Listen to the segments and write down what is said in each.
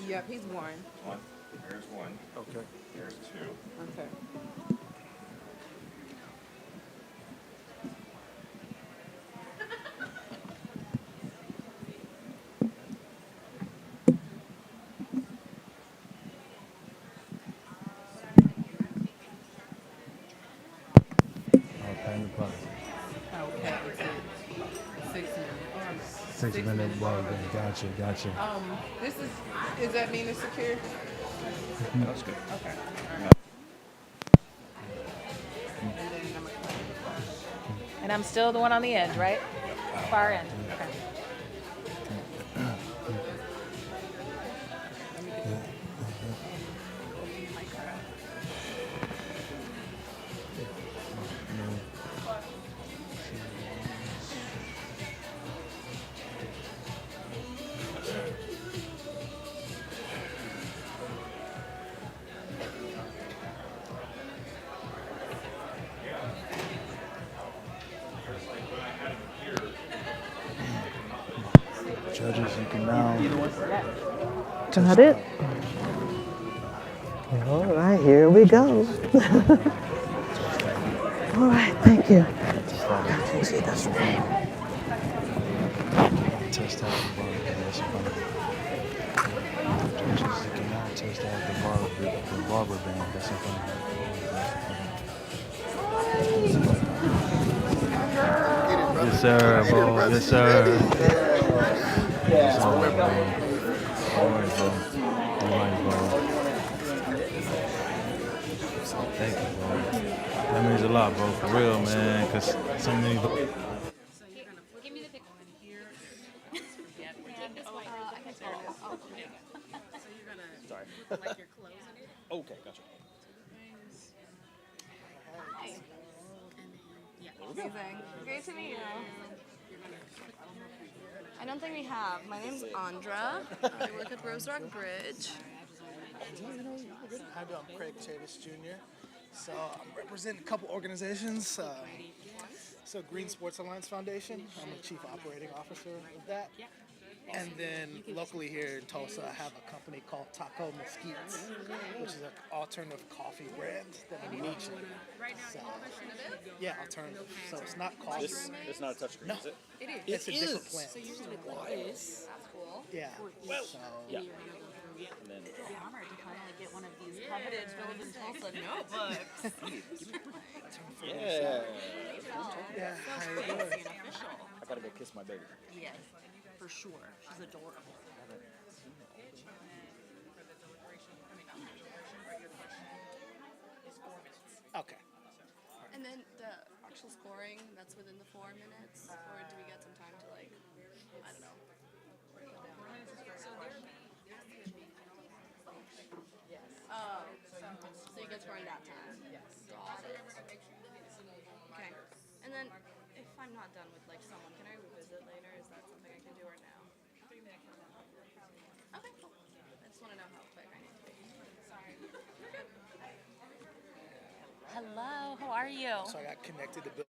Yep, he's one. One. There's one. Okay. There's two. Okay. I'll pay the price. Okay, it's 6 minutes. 6 minute ball game. Gotcha, gotcha. This is that mean it's secure? That's good. Okay. And then number And I'm still the one on the edge, right? Far end. Okay. Judges, you can now. Got it? All right, here we go. All right, thank you. Can you see that's right? Test out the bar. That's fun. Judges, you can now test out the barber band. That's fun. Yes, sir, bro. Yes, sir. Yes, sir, bro. All right, bro. All right, bro. Thank you, bro. That means a lot, bro. For real, man. Because so many. Give me the pick. Sorry. Okay, gotcha. Amazing. Great to meet you. I don't think we have. My name's Andra. I work at Rose Rock Bridge. Hi, I'm Craig Chavis Jr. So I'm representing a couple organizations. So Green Sports Alliance Foundation, I'm the chief operating officer of that. And then locally here in Tulsa, I have a company called Taco Mesquite, which is an alternative coffee brand that I'm launching. So, yeah, alternative. So it's not coffee. It's not a touchscreen, No. is it? It's a different plant. That's cool. Yeah. So, Yeah. And then Honored to finally get one of these coveted Village in Tulsa notebooks. yeah. yeah, how you doing? I gotta go kiss my baby. Yes, for sure. She's adorable. Okay. And then the actual scoring, that's within the 4 minutes? Or do we get some time to, like, I don't know, break it down? Oh, so you get scored in that time? Yes. Got it. Okay. And then, if I'm not done with, like, someone, can I revisit later? Is that something I can do or now? Okay, cool. I just want to know how quick I need to be. Sorry. You're good. Hello, how are you? So I got connected to Bill.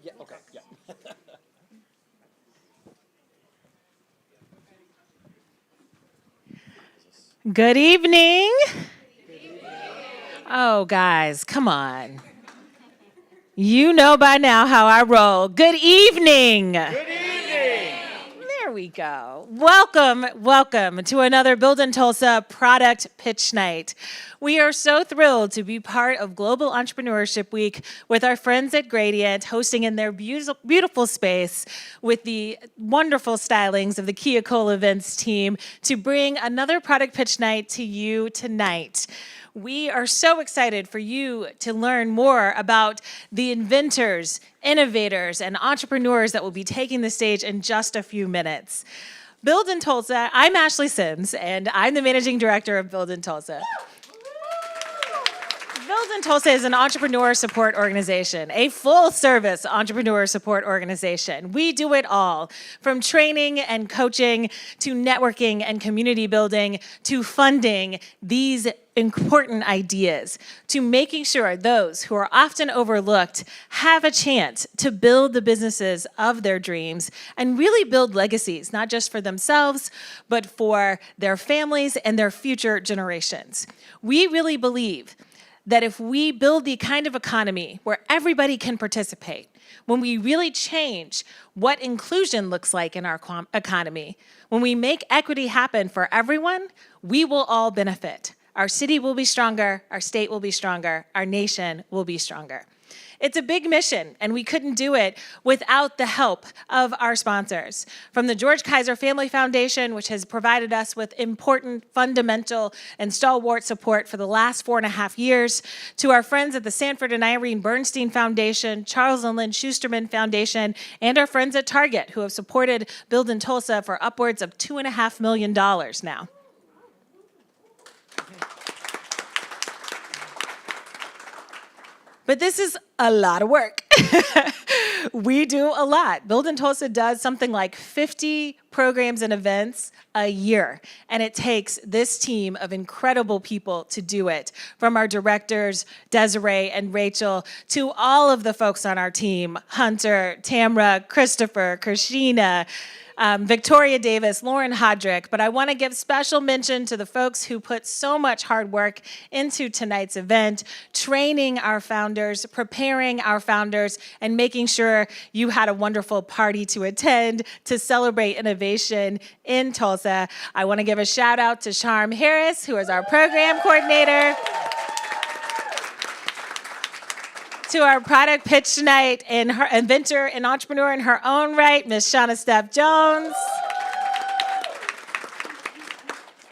Yeah, okay, yeah. Good evening. Oh, guys, come on. You know by now how I roll. Good evening. Good evening. There we go. Welcome to another Build in Tulsa product pitch night. We are so thrilled to be part of Global Entrepreneurship Week with our friends at Gradient, hosting in their beautiful space with the wonderful stylings of the Kia Cole Events team to bring another product pitch night to you tonight. We are so excited for you to learn more about the inventors, innovators, and entrepreneurs that will be taking the stage in just a few minutes. Build in Tulsa, I'm Ashley Sims, and I'm the Managing Director of Build in Tulsa. Build in Tulsa is an entrepreneur support organization, a full-service entrepreneur support organization. We do it all, from training and coaching to networking and community building to funding these important ideas, to making sure those who are often overlooked have a chance to build the businesses of their dreams and really build legacies, not just for themselves, but for their families and their future generations. We really believe that if we build the kind of economy where everybody can participate, when we really change what inclusion looks like in our economy, when we make equity happen for everyone, we will all benefit. Our city will be stronger, our state will be stronger, our nation will be stronger. It's a big mission, and we couldn't do it without the help of our sponsors. From the George Kaiser Family Foundation, which has provided us with important, fundamental, and stalwart support for the last 4.5 years, to our friends at the Sanford and Irene Bernstein Foundation, Charles and Lynn Schusterman Foundation, and our friends at Target, who have supported Build in Tulsa for upwards of $2.5 million now. But this is a lot of work. We do a lot. Build in Tulsa does something like 50 programs and events a year, and it takes this team of incredible people to do it, from our directors, Desiree and Rachel, to all of the folks on our team, Hunter, Tamra, Christopher, Krishina, Victoria Davis, Lauren Hodrick, but I want to give special mention to the folks who put so much hard work into tonight's event, training our founders, preparing our founders, and making sure you had a wonderful party to attend to celebrate innovation in Tulsa. I want to give a shout out to Charm Harris, who is our program coordinator. To our product pitch tonight, and her inventor and entrepreneur in her own right, Miss Shauna Steph Jones.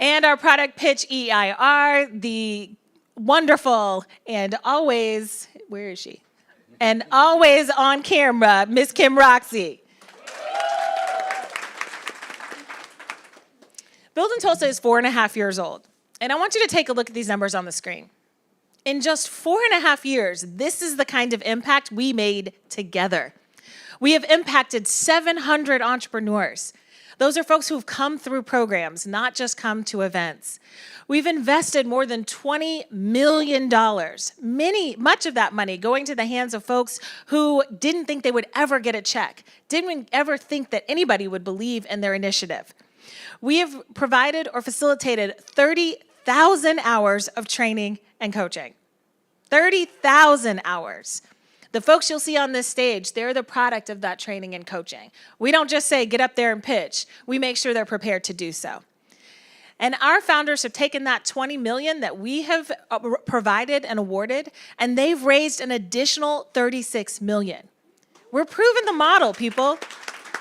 And our product pitch EIR, the wonderful and always, where is she? And always on camera, Miss Kim Roxy. Build in Tulsa is 4.5 years old. And I want you to take a look at these numbers on the screen. In just 4.5 years, this is the kind of impact we made together. We have impacted 700 entrepreneurs. Those are folks who have come through programs, not just come to events. We've invested more than $20 million, much of that money going to the hands of folks who didn't think they would ever get a check, didn't ever think that anybody would believe in their initiative. We have provided or facilitated 30,000 hours of training and coaching. 30,000 hours. The folks you'll see on this stage, they're the product of that training and coaching. We don't just say, get up there and pitch. We make sure they're prepared to do so. And our founders have taken that $20 million that we have provided and awarded, and they've raised an additional $36 million. We're proving the model, people.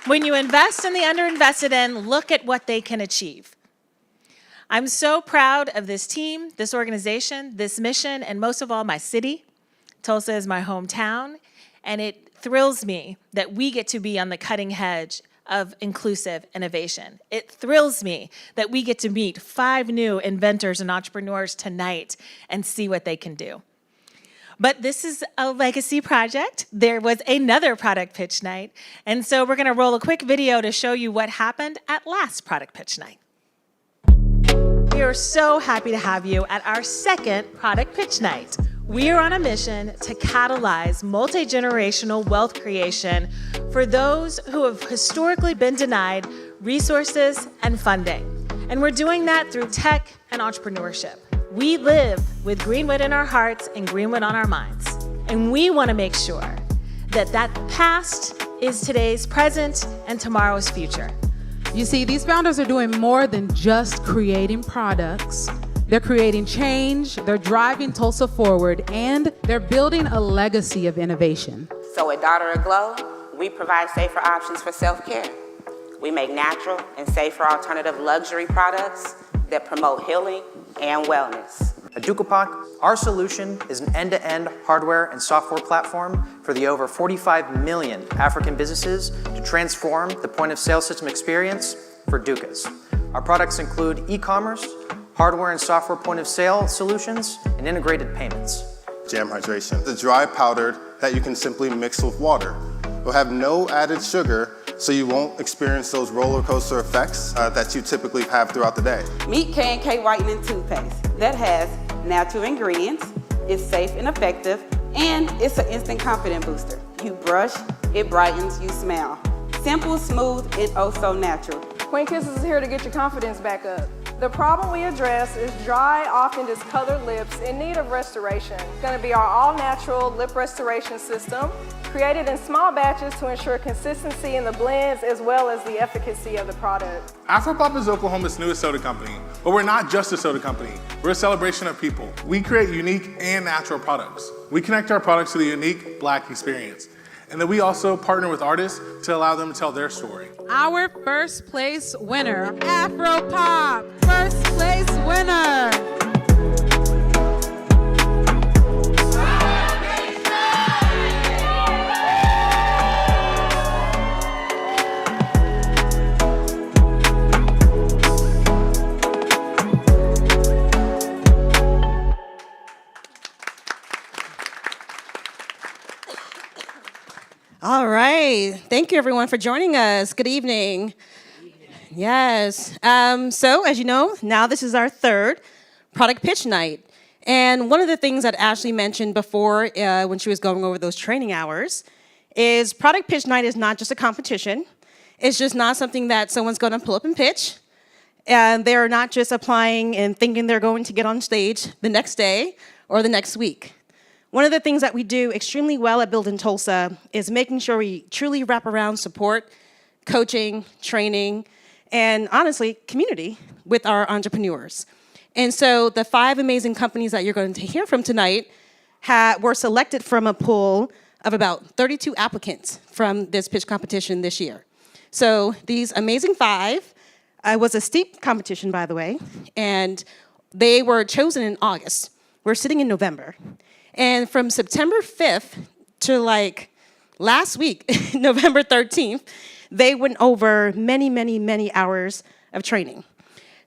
When you invest in the underinvested in, look at what they can achieve. I'm so proud of this team, this organization, this mission, and most of all, my city. Tulsa is my hometown, and it thrills me that we get to be on the cutting edge of inclusive innovation. It thrills me that we get to meet 5 new inventors and entrepreneurs tonight and see what they can do. But this is a legacy project. There was another product pitch night, and so we're gonna roll a quick video to show you what happened at last product pitch night. We are so happy to have you at our second product pitch night. We are on a mission to catalyze multi-generational wealth creation for those who have historically been denied resources and funding. And we're doing that through tech and entrepreneurship. We live with Greenwood in our hearts and Greenwood on our minds. And we want to make sure that that past is today's present and tomorrow's future. You see, these founders are doing more than just creating products. They're creating change, they're driving Tulsa forward, and they're building a legacy of innovation. So at Daughter Aglow, we provide safer options for self-care. We make natural and safer alternative luxury products that promote healing and wellness. At Dukapak, our solution is an end-to-end hardware and software platform for the over 45 million African businesses to transform the point-of-sale system experience for Dukas. Our products include e-commerce, hardware and software point-of-sale solutions, and integrated payments. Jam Hydration, the dry powder that you can simply mix with water. It will have no added sugar, so you won't experience those roller coaster effects that you typically have throughout the day. Meet K&K Whitening Toothpaste that has natural ingredients, it's safe and effective, and it's an instant confidence booster. You brush, it brightens, you smile. Simple, smooth, and oh so natural. Queen Kisses is here to get your confidence back up. The problem we address is dry, often discolored lips in need of restoration. It's going to be our all-natural lip restoration system, created in small batches to ensure consistency in the blends as well as the efficacy of the product. Afropop is Oklahoma's newest soda company, but we're not just a soda company. We're a celebration of people. We create unique and natural products. We connect our products to the unique Black experience. And then we also partner with artists to allow them to tell their story. Our first place winner, Afropop, first place winner. All right. Thank you, everyone, for joining us. Good evening. Yes. So, as you know, now this is our third product pitch night. And one of the things that Ashley mentioned before when she was going over those training hours is product pitch night is not just a competition. It's just not something that someone's going to pull up and pitch. And they're not just applying and thinking they're going to get on stage the next day or the next week. One of the things that we do extremely well at Build in Tulsa is making sure we truly wrap around support, coaching, training, and honestly, community with our entrepreneurs. And so the 5 amazing companies that you're going to hear from tonight were selected from a pool of about 32 applicants from this pitch competition this year. So these amazing 5, was a steep competition, by the way, and they were chosen in August. We're sitting in November. And from September 5th to last week, November 13th, they went over many, many, many hours of training.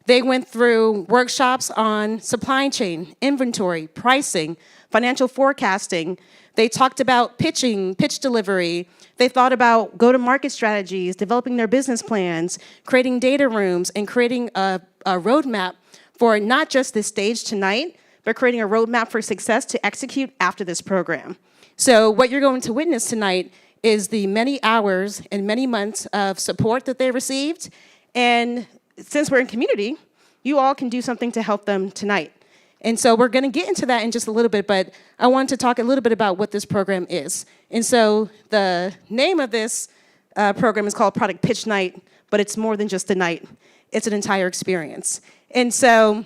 They went through workshops on supply chain, inventory, pricing, financial forecasting. They talked about pitching, pitch delivery. They thought about go-to-market strategies, developing their business plans, creating data rooms, and creating a roadmap for not just this stage tonight, but creating a roadmap for success to execute after this program. So what you're going to witness tonight is the many hours and many months of support that they received. And since we're in community, you all can do something to help them tonight. And so we're gonna get into that in just a little bit, but I want to talk a little bit about what this program is. And so the name of this program is called Product Pitch Night, but it's more than just a night. It's an entire experience. And so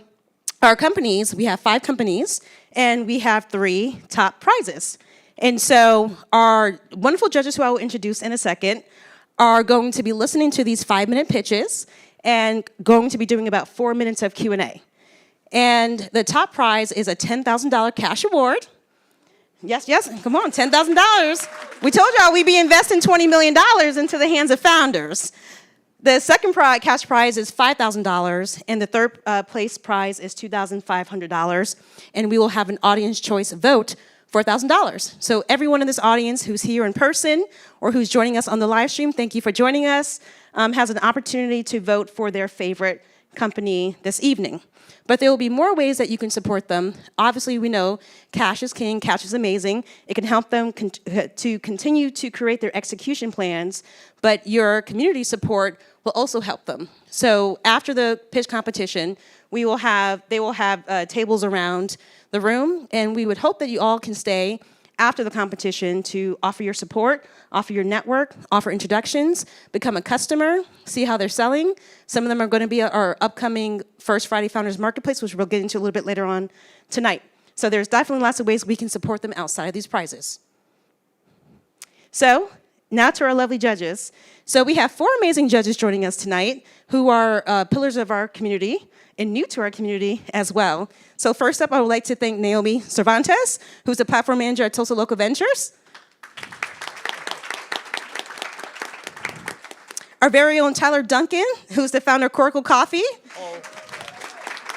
our companies, we have 5 companies, and we have 3 top prizes. And so our wonderful judges, who I will introduce in a second, are going to be listening to these 5-minute pitches and going to be doing about 4 minutes of Q&A. And the top prize is a $10,000 cash award. Yes, come on, $10,000. We told y'all we'd be investing $20 million into the hands of founders. The second cash prize is $5,000, and the third place prize is $2,500, and we will have an audience choice vote for $1,000. So everyone in this audience who's here in person or who's joining us on the live stream, thank you for joining us, has an opportunity to vote for their favorite company this evening. But there will be more ways that you can support them. Obviously, we know cash is king, cash is amazing. It can help them to continue to create their execution plans, but your community support will also help them. So after the pitch competition, they will have tables around the room, and we would hope that you all can stay after the competition to offer your support, offer your network, offer introductions, become a customer, see how they're selling. Some of them are going to be our upcoming First Friday Founders Marketplace, which we'll get into a little bit later on tonight. So there's definitely lots of ways we can support them outside of these prizes. So now to our lovely judges. So we have 4 amazing judges joining us tonight who are pillars of our community and new to our community as well. So first up, I would like to thank Naomi Cervantes, who's the platform manager at Tulsa Local Ventures. Our very own Tyler Duncan, who's the founder of Coracle Coffee.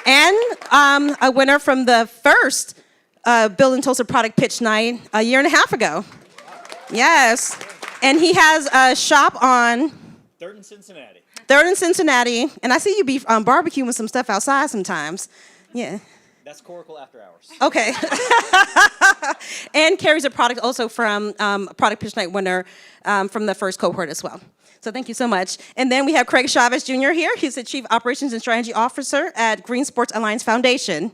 And a winner from the first Build in Tulsa product pitch night a year and a half ago. Yes. And he has a shop on 3rd and Cincinnati. 3rd and Cincinnati. And I see you be barbecuing some stuff outside sometimes. Yeah. That's Coracle After Hours. Okay. And carries a product also from a product pitch night winner from the first cohort as well. So thank you so much. And then we have Craig Chavez Jr. here. He's the Chief Operations and Strategy Officer at Green Sports Alliance Foundation.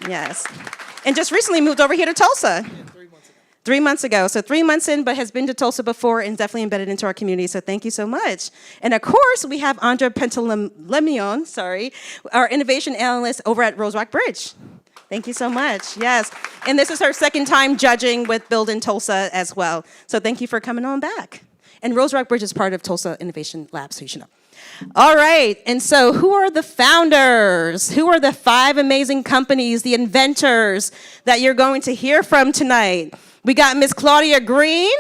Yes. And just recently moved over here to Tulsa. Yeah, 3 months ago. 3 months ago. So 3 months in, but has been to Tulsa before and definitely embedded into our community. So thank you so much. And of course, we have Andrea Pentalemion, our innovation analyst over at Rose Rock Bridge. Thank you so much. Yes. And this is her second time judging with Build in Tulsa as well. So thank you for coming on back. And Rose Rock Bridge is part of Tulsa Innovation Lab, so you should know. All right, and so who are the founders? Who are the 5 amazing companies, the inventors that you're going to hear from tonight? We got Miss Claudia Green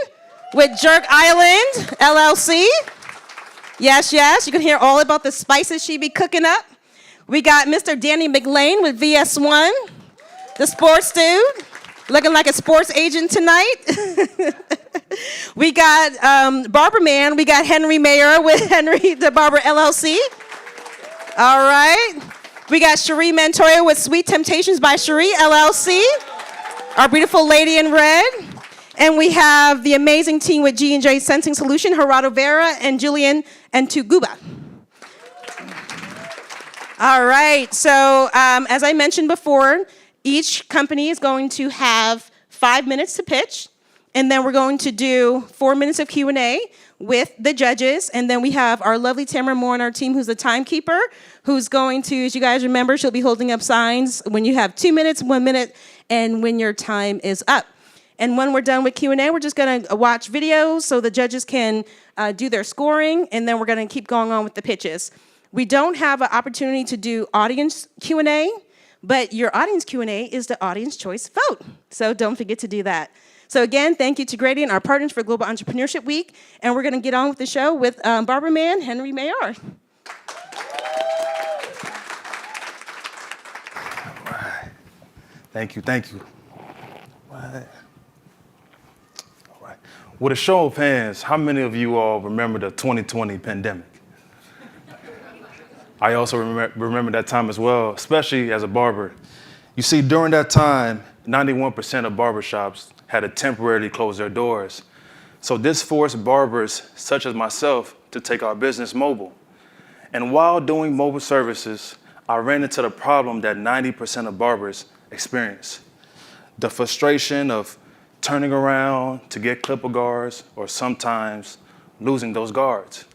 with Jerk Island, LLC. Yes, yes, you can hear all about the spices she be cooking up. We got Mr. Danny McLean with VS1, the sports dude, looking like a sports agent tonight. We got Barber Man. We got Henry Mayer with Henry the Barber LLC. All right. We got Cherie Montoya with Sweet Temptations by Cherie LLC. Our beautiful lady in red. And we have the amazing team with G&J Sensing Solution, Gerardo Vera and Julian Antuguba. All right. So as I mentioned before, each company is going to have 5 minutes to pitch. And then we're going to do 4 minutes of Q&A with the judges. And then we have our lovely Tamara Moore on our team, who's the timekeeper, who's going to, as you guys remember, she'll be holding up signs when you have 2 minutes, 1 minute, and when your time is up. And when we're done with Q&A, we're just going to watch videos so the judges can do their scoring. And then we're going to keep going on with the pitches. We don't have an opportunity to do audience Q&A, but your audience Q&A is the audience choice vote. So don't forget to do that. So again, thank you to Gradient, our partners for Global Entrepreneurship Week. And we're going to get on with the show with Barber Man, Henry Mayer. All right. Thank you, thank you. All right. With a show of hands, how many of you all remember the 2020 pandemic? I also remember that time as well, especially as a barber. You see, during that time, 91% of barbershops had to temporarily close their doors. So this forced barbers, such as myself, to take our business mobile. And while doing mobile services, I ran into the problem that 90% of barbers experience. The frustration of turning around to get clipper guards, or sometimes losing those guards.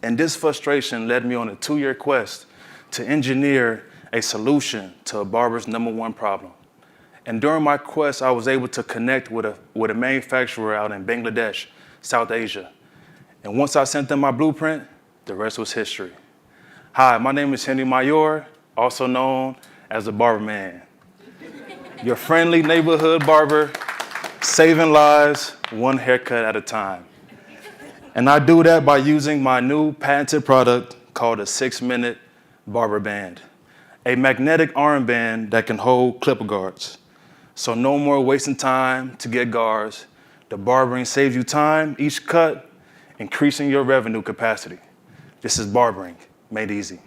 And this frustration led me on a 2-year quest to engineer a solution to a barber's #1 problem. And during my quest, I was able to connect with a manufacturer out in Bangladesh, South Asia. And once I sent them my blueprint, the rest was history. Hi, my name is Henry Mayer, also known as the Barber Man. Your friendly neighborhood barber, saving lives one haircut at a time. And I do that by using my new patented product called a 6-minute barber band, a magnetic armband that can hold clipper guards. So no more wasting time to get guards. The barbering saves you time each cut, increasing your revenue capacity. This is barbering made easy.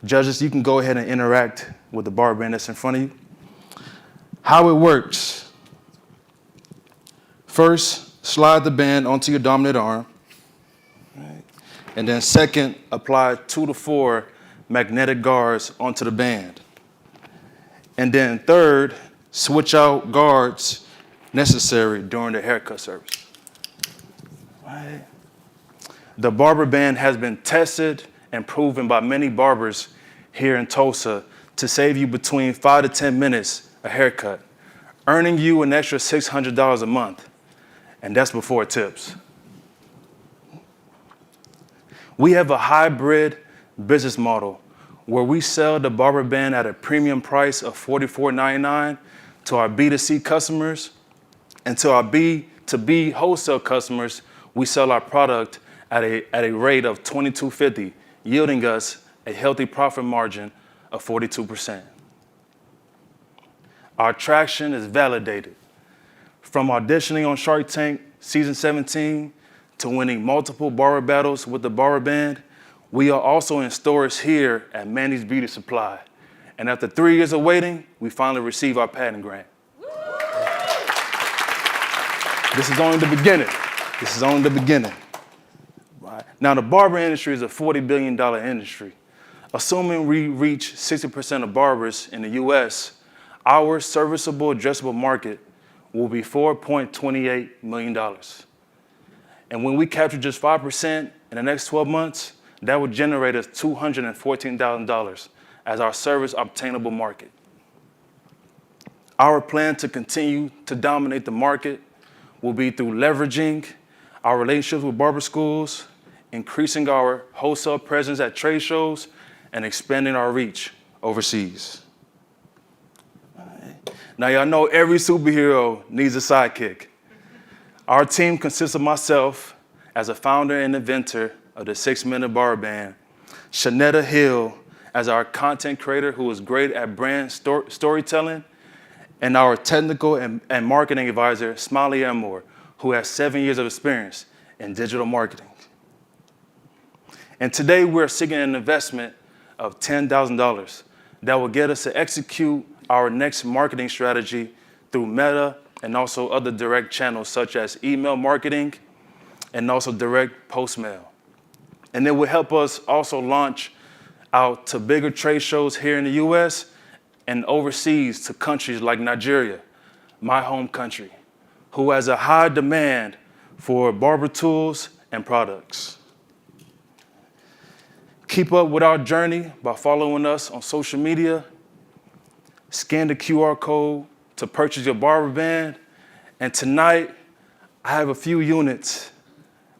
Judges, you can go ahead and interact with the barber band that's in front of you. How it works. First, slide the band onto your dominant arm. Right. And then second, apply 2 to 4 magnetic guards onto the band. And then third, switch out guards necessary during the haircut service. Right. The barber band has been tested and proven by many barbers here in Tulsa to save you between 5 to 10 minutes a haircut, earning you an extra $600 a month, and that's before tips. We have a hybrid business model where we sell the barber band at a premium price of $44.99 to our B2C customers, and to our B2B wholesale customers, we sell our product at a rate of $22.50, yielding us a healthy profit margin of 42%. Our traction is validated. From auditioning on Shark Tank season 17 to winning multiple barber battles with the barber band, we are also in stores here at Mandy's Beauty Supply. And after 3 years of waiting, we finally received our patent grant. This is only the beginning. This is only the beginning. Right. Now, the barber industry is a $40 billion industry. Assuming we reach 60% of barbers in the US, our serviceable addressable market will be $4.28 million. And when we capture just 5% in the next 12 months, that would generate us $214,000 as our service obtainable market. Our plan to continue to dominate the market will be through leveraging our relationships with barber schools, increasing our wholesale presence at trade shows, and expanding our reach overseas. Now, y'all know every superhero needs a sidekick. Our team consists of myself as a founder and inventor of the 6-Minute Barber Band, Shanetta Hill as our content creator who is great at brand storytelling, and our technical and marketing advisor, Smiley Elmore, who has 7 years of experience in digital marketing. And today we're seeking an investment of $10,000 that will get us to execute our next marketing strategy through Meta and also other direct channels such as email marketing and also direct post mail. And it will help us also launch out to bigger trade shows here in the US and overseas to countries like Nigeria, my home country, who has a high demand for barber tools and products. Keep up with our journey by following us on social media. Scan the QR code to purchase your barber band. And tonight, I have a few units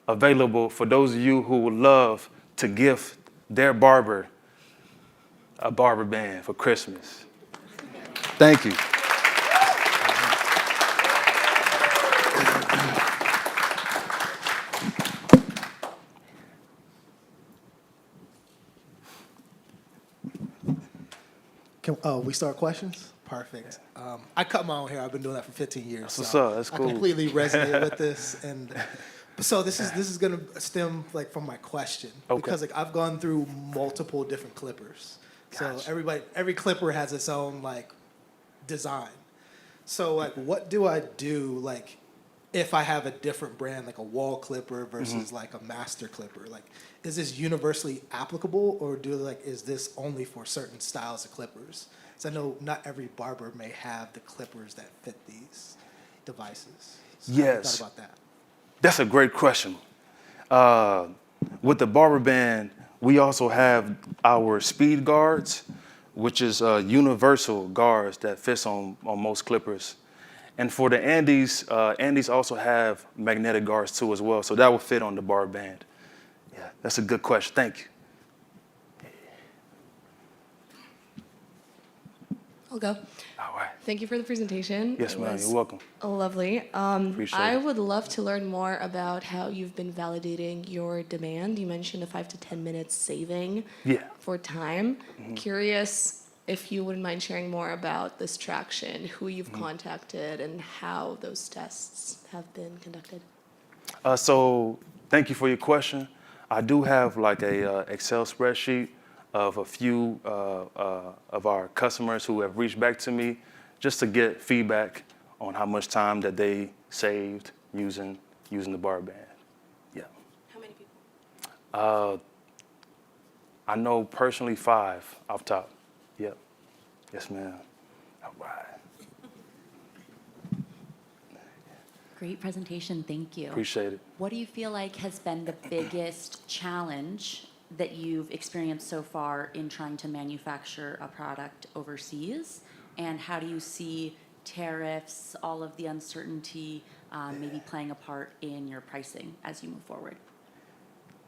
available for those of you who would love to gift their barber a barber band for Christmas. Thank you. Can we start questions? Perfect. I cut my own hair. I've been doing that for 15 years. That's what's up. That's cool. I completely resonate with this, and so this is gonna stem like from my question because like I've gone through multiple different clippers. So every clipper has its own like design. So like, what do I do like if I have a different brand, like a wall clipper versus like a master clipper? Like, is this universally applicable, or is this only for certain styles of clippers? Because I know not every barber may have the clippers that fit these devices. So Yes. How you thought about that? That's a great question. With the barber band, we also have our speed guards, which is universal guards that fits on most clippers. And for the Andes, Andes also have magnetic guards too as well, so that will fit on the barber band. Yeah, that's a good question. Thank you. I'll go. All right. Thank you for the presentation. Yes, ma'am. You're welcome. Lovely. Appreciate I it. would love to learn more about how you've been validating your demand. You mentioned a 5 to 10 minutes saving for time. Curious if you wouldn't mind sharing more about this traction, who you've contacted, and how those tests have been conducted. So thank you for your question. I do have like a Excel spreadsheet of a few of our customers who have reached back to me just to get feedback on how much time that they saved using the barber band. Yeah. How many people? I know personally 5 off top. Yep. Yes, ma'am. All right. Great presentation, thank you. Appreciate it. What do you feel like has been the biggest challenge that you've experienced so far in trying to manufacture a product overseas? And how do you see tariffs, all of the uncertainty, maybe playing a part in your pricing as you move forward?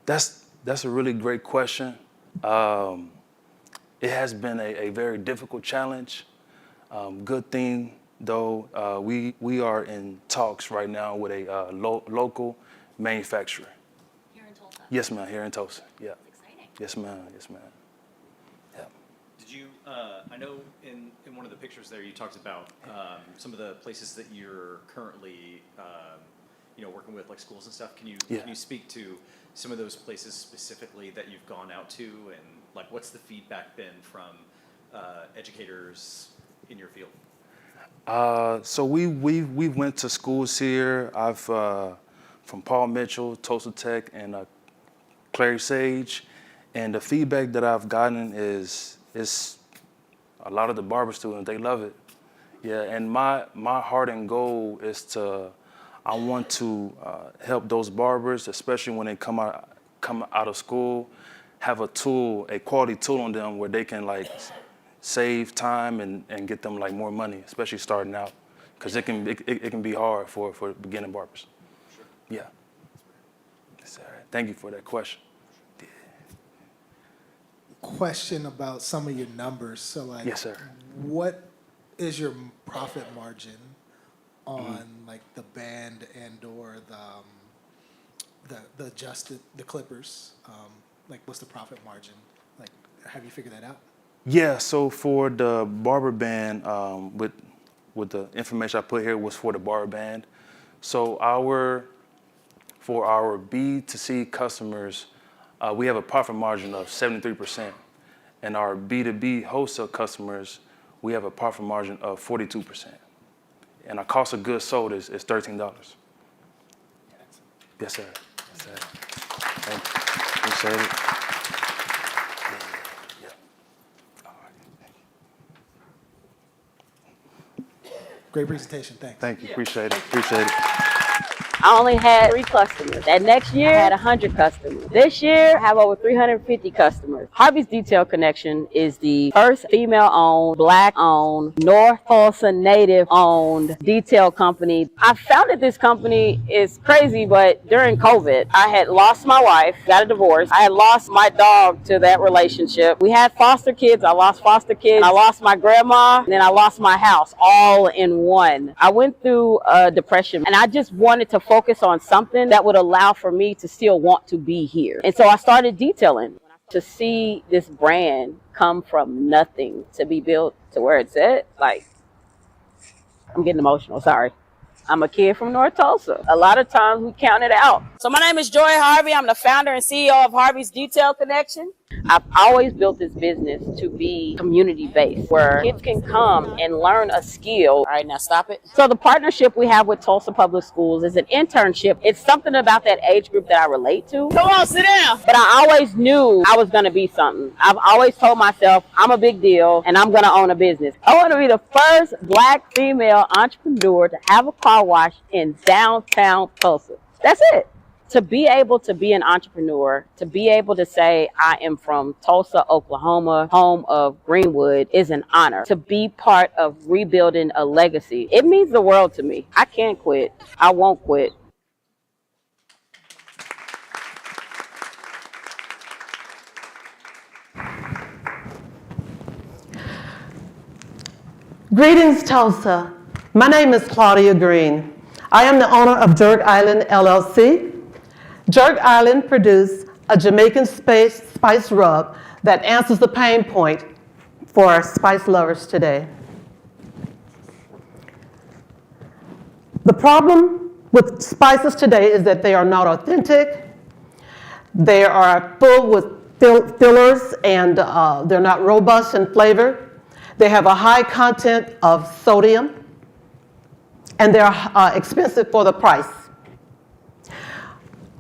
That's a really great question. It has been a very difficult challenge. Good thing, though, we are in talks right now with a local manufacturer. Here in Tulsa? Yes, ma'am, here in Tulsa, yeah. That's exciting. Yes, ma'am, yes, ma'am. Yeah. Did you, I know in one of the pictures there you talked about some of the places that you're currently working with, like schools and stuff. Can you speak to some of those places specifically that you've gone out to, and like what's the feedback been from educators in your field? So we went to schools here. I've from Paul Mitchell, Tulsa Tech, and Clary Sage, and the feedback that I've gotten is a lot of the barber students, they love it. Yeah, and my heart and goal is I want to help those barbers, especially when they come out of school, have a quality tool on them where they can like save time and get them like more money, especially starting out, because it can be hard for beginning barbers. Sure. Yeah. That's all right. Thank you for that question. Yeah. Question about some of your numbers. So like, yes, sir. What is your profit margin on like the band and or the adjusted, the clippers? Like what's the profit margin? Like, have you figured that out? Yeah, so for the barber band, with the information I put here was for the barber band. So for our B2C customers, we have a profit margin of 73%. And our B2B wholesale customers, we have a profit margin of 42%. And our cost of goods sold is $13. Yes, sir. Yes, sir. Thank you. Appreciate it. Great presentation, thanks. Thank you, appreciate it, appreciate it. I only had 3 customers. That next year, I had 100 customers. This year, I have over 350 customers. Harvey's Detail Connection is the first female-owned, black-owned, North Tulsa native-owned detail company. I founded this company, it's crazy, but during COVID, I had lost my wife, got a divorce. I had lost my dog to that relationship. We had foster kids. I lost foster kids. I lost my grandma, and then I lost my house all in one. I went through a depression, and I just wanted to focus on something that would allow for me to still want to be here. And so I started detailing. To see this brand come from nothing to be built to where it's at, like, I'm getting emotional, sorry. I'm a kid from North Tulsa. A lot of times we count it out. So my name is Joy Harvey. I'm the founder and CEO of Harvey's Detail Connection. I've always built this business to be community-based, where kids can come and learn a skill. All right, now stop it. So the partnership we have with Tulsa Public Schools is an internship. It's something about that age group that I relate to. Come on, sit down. But I always knew I was going to be something. I've always told myself I'm a big deal and I'm going to own a business. I want to be the first Black female entrepreneur to have a car wash in downtown Tulsa. That's it. To be able to be an entrepreneur, to be able to say I am from Tulsa, Oklahoma, home of Greenwood, is an honor. To be part of rebuilding a legacy, it means the world to me. I can't quit. I won't quit. Greetings, Tulsa. My name is Claudia Green. I am the owner of Jerk Island LLC. Jerk Island produced a Jamaican spice rub that answers the pain point for spice lovers today. The problem with spices today is that they are not authentic. They are full with fillers, and they're not robust in flavor. They have a high content of sodium, and they're expensive for the price.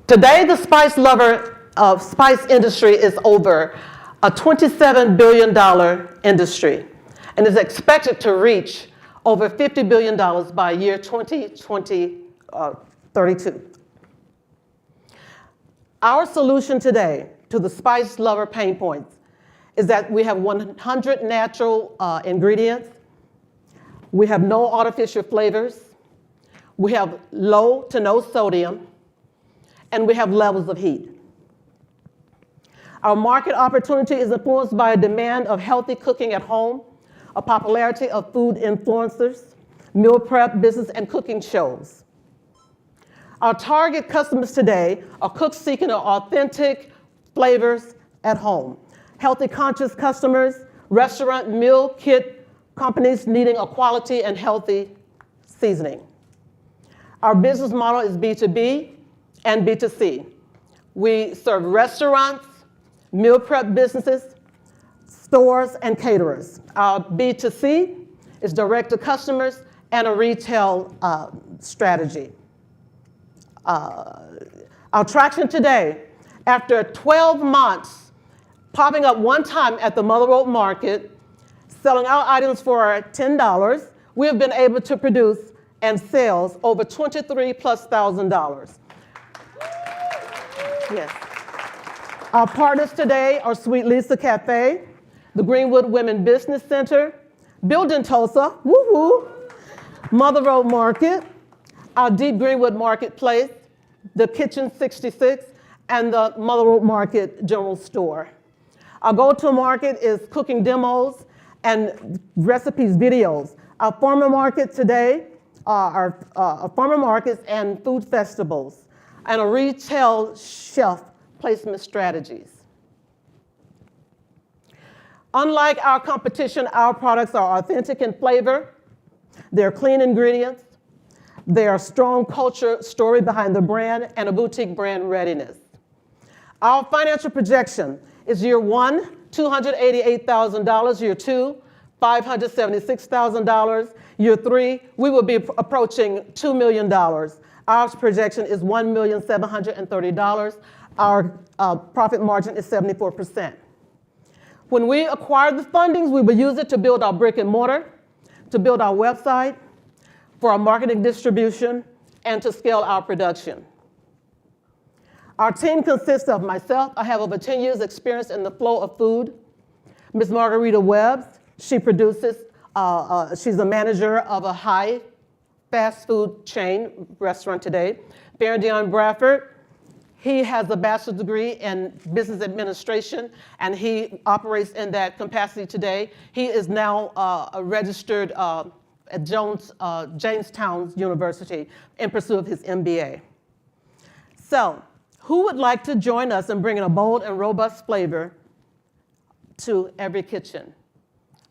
Today, the spice industry is over a $27 billion industry, and is expected to reach over $50 billion by year 2032. Our solution today to the spice lover pain points is that we have 100 natural ingredients. We have no artificial flavors. We have low to no sodium, and we have levels of heat. Our market opportunity is influenced by a demand of healthy cooking at home, a popularity of food influencers, meal prep, business, and cooking shows. Our target customers today are cooks seeking authentic flavors at home, healthy conscious customers, restaurant meal kit companies needing a quality and healthy seasoning. Our business model is B2B and B2C. We serve restaurants, meal prep businesses, stores, and caterers. Our B2C is direct to customers and a retail strategy. Our traction today, after 12 months popping up one time at the Mother Road Market, selling our items for $10, we have been able to produce and sales over $23,000+. Yes. Our partners today are Sweet Lisa Cafe, the Greenwood Women Business Center, Build in Tulsa, woo-hoo, Mother Road Market, our Deep Greenwood Marketplace, the Kitchen 66, and the Mother Road Market General Store. Our go-to-market is cooking demos and recipes videos. Our farmer market today are farmer markets and food festivals, and a retail shelf placement strategies. Unlike our competition, our products are authentic in flavor, they're clean ingredients, they are strong culture story behind the brand, and a boutique brand readiness. Our financial projection is year one, $288,000, year two, $576,000, year three, we will be approaching $2 million. Our projection is $1,730,000. Our profit margin is 74%. When we acquire the fundings, we will use it to build our brick and mortar, to build our website, for our marketing distribution, and to scale our production. Our team consists of myself. I have over 10 years experience in the flow of food. Ms. Margarita Webbs, she produces, she's a manager of a high fast food chain restaurant today. Baron Dion Bradford, he has a bachelor's degree in business administration, and he operates in that capacity today. He is now a registered at Jamestown University in pursuit of his MBA. So, who would like to join us in bringing a bold and robust flavor to every kitchen?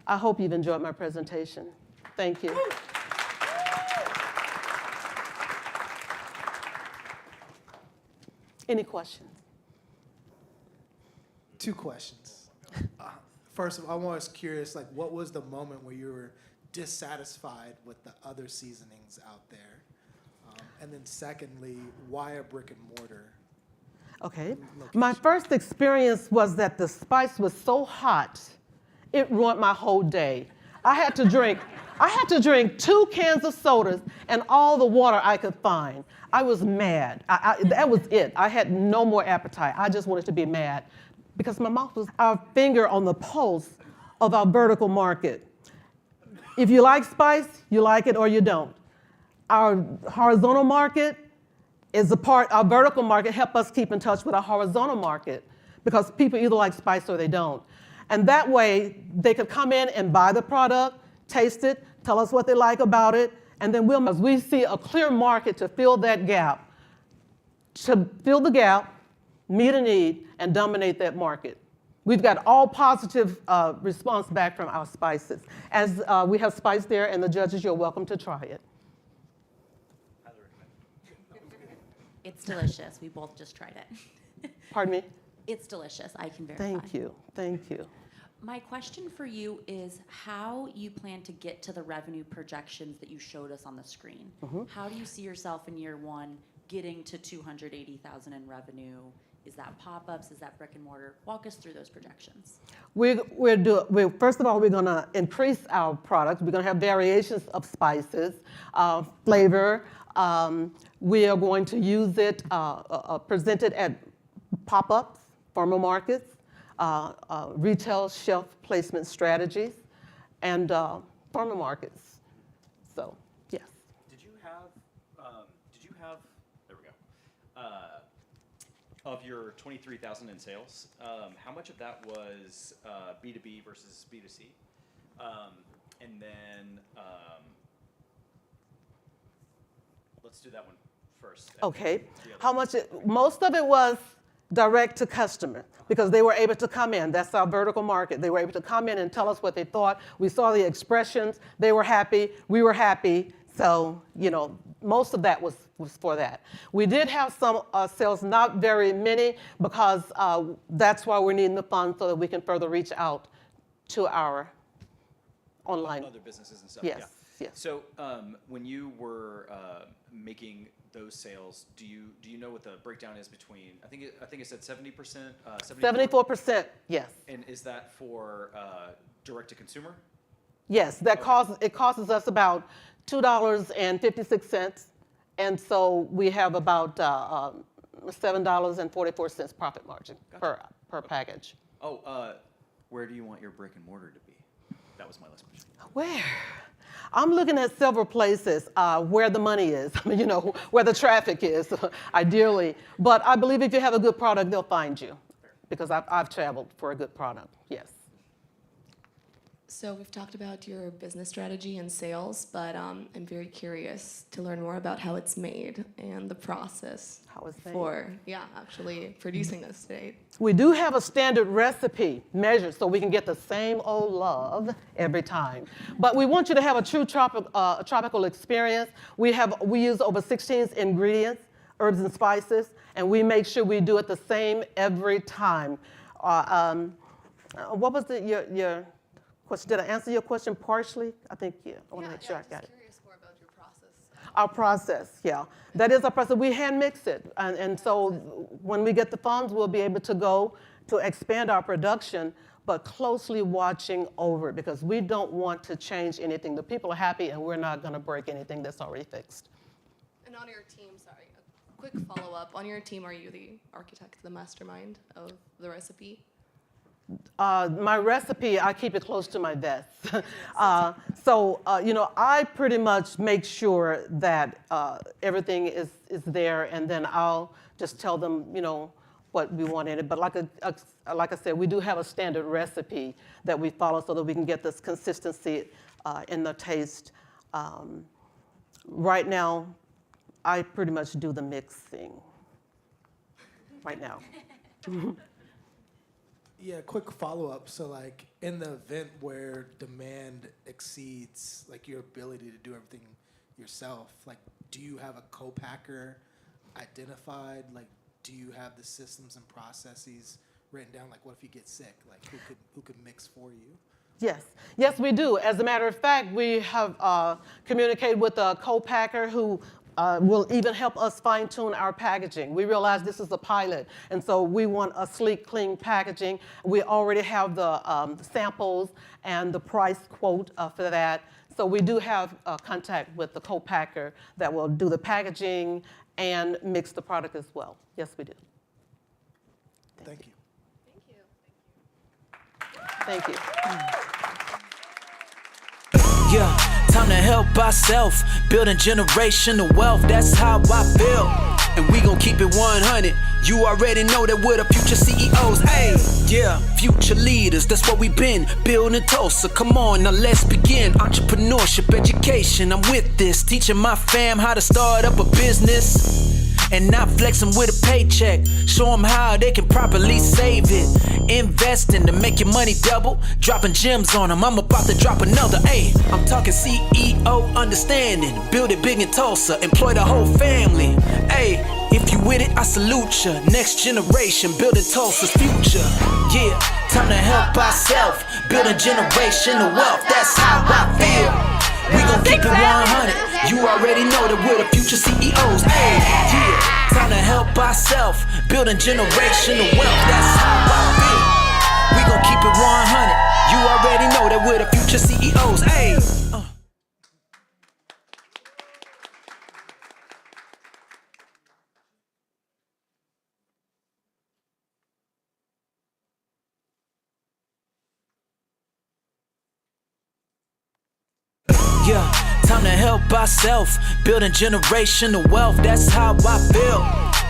I hope you've enjoyed my presentation. Thank you. Any questions? Two questions. First of all, I was curious, like, what was the moment where you were dissatisfied with the other seasonings out there? And then secondly, why a brick and mortar? Okay. My first experience was that the spice was so hot, it ruined my whole day. I had to drink 2 cans of sodas and all the water I could find. I was mad. That was it. I had no more appetite. I just wanted to be mad because my mouth was our finger on the pulse of our vertical market. If you like spice, you like it or you don't. Our horizontal market is our vertical market help us keep in touch with our horizontal market because people either like spice or they don't. And that way, they could come in and buy the product, taste it, tell us what they like about it, and then we see a clear market to fill that gap, meet a need, and dominate that market. We've got all positive response back from our spices. As we have spice there, and the judges, you're welcome to try it. It's delicious. We both just tried it. Pardon me? It's delicious, I can verify. Thank you. Thank you. My question for you is how you plan to get to the revenue projections that you showed us on the screen. How do you see yourself in year one getting to $280,000 in revenue? Is that pop-ups? Is that brick and mortar? Walk us through those projections. First of all, we're going to increase our products. We're going to have variations of spices, flavor. We are going to use it, present it at pop-ups, farmer markets, retail shelf placement strategies, and farmer markets. So, yes. Did you have, there we go, of your 23,000 in sales, how much of that was B2B versus B2C? And then, let's do that one first. Okay. Most of it was direct to customer because they were able to come in. That's our vertical market. They were able to come in and tell us what they thought. We saw the expressions. They were happy. We were happy. So, most of that was for that. We did have some sales, not very many, because that's why we're needing the funds so that we can further reach out to our online. Other businesses and stuff. Yes, Yeah. yes. So when you were making those sales, do you know what the breakdown is between? I think it said 70%. 74%. Yes. And is that for direct to consumer? Yes. It costs us about $2.56, and so we have about $7.44 profit margin per package. Oh, where do you want your brick and mortar to be? That was my last question. Where? I'm looking at several places where the money is, where the traffic is, ideally. But I believe if you have a good product, they'll find you, because I've traveled for a good product, yes. So we've talked about your business strategy and sales, but I'm very curious to learn more about how it's made and the process for actually producing this today. We do have a standard recipe measured so we can get the same old love every time. But we want you to have a true tropical experience. We use over 16 ingredients, herbs and spices, and we make sure we do it the same every time. What was your question? Did I answer your question partially? I think, I want to make sure I got it. Curious more about your process. Our process, yeah. That is our process. We hand mix it. And so when we get the funds, we'll be able to go to expand our production, but closely watching over it because we don't want to change anything. The people are happy and we're not going to break anything that's already fixed. And on your team, sorry, a quick follow-up. On your team, are you the architect, the mastermind of the recipe? My recipe, I keep it close to my vest. I pretty much make sure that everything is there, and then I'll just tell them, what we want in it. But like I said, we do have a standard recipe that we follow so that we can get this consistency in the taste. Right now, I pretty much do the mixing right now. Yeah, quick follow-up. So in the event where demand exceeds your ability to do everything yourself, do you have a co-packer identified? Do you have the systems and processes written down? What if you get sick? Who could mix for you? Yes, we do. As a matter of fact, we have communicated with a co-packer who will even help us fine-tune our packaging. We realize this is a pilot, and so we want a sleek, clean packaging. We already have the samples and the price quote for that. So we do have contact with the co-packer that will do the packaging and mix the product as well. Yes, we do. Thank you. Thank you. Yeah, time to help ourselves, building generational wealth, that's how I feel. And we gon' keep it 100. You already know that we're the future CEOs, ayy. Yeah, future leaders, that's what we've been building Tulsa. Come on, now let's begin. Entrepreneurship, education, I'm with this. Teaching my fam how to start up a business. And not flexing with a paycheck. Show them how they can properly save it. Investing to make your money double. Dropping gems on them, I'm about to drop another. Ayy, I'm talking CEO understanding. Build it big in Tulsa, employ the whole family. Ayy, if you with it, I salute ya. Next generation, building Tulsa's future. Yeah, time to help ourselves, build a generation of wealth. That's how I feel. We gon' keep it 100. You already know that we're the future CEOs. Hey, yeah, time to help ourselves, build a generation of wealth. That's how I feel. We gon' keep it 100. You already know that we're the future CEOs. Hey. Yeah, time to help ourselves, build a generation of wealth. That's how I feel.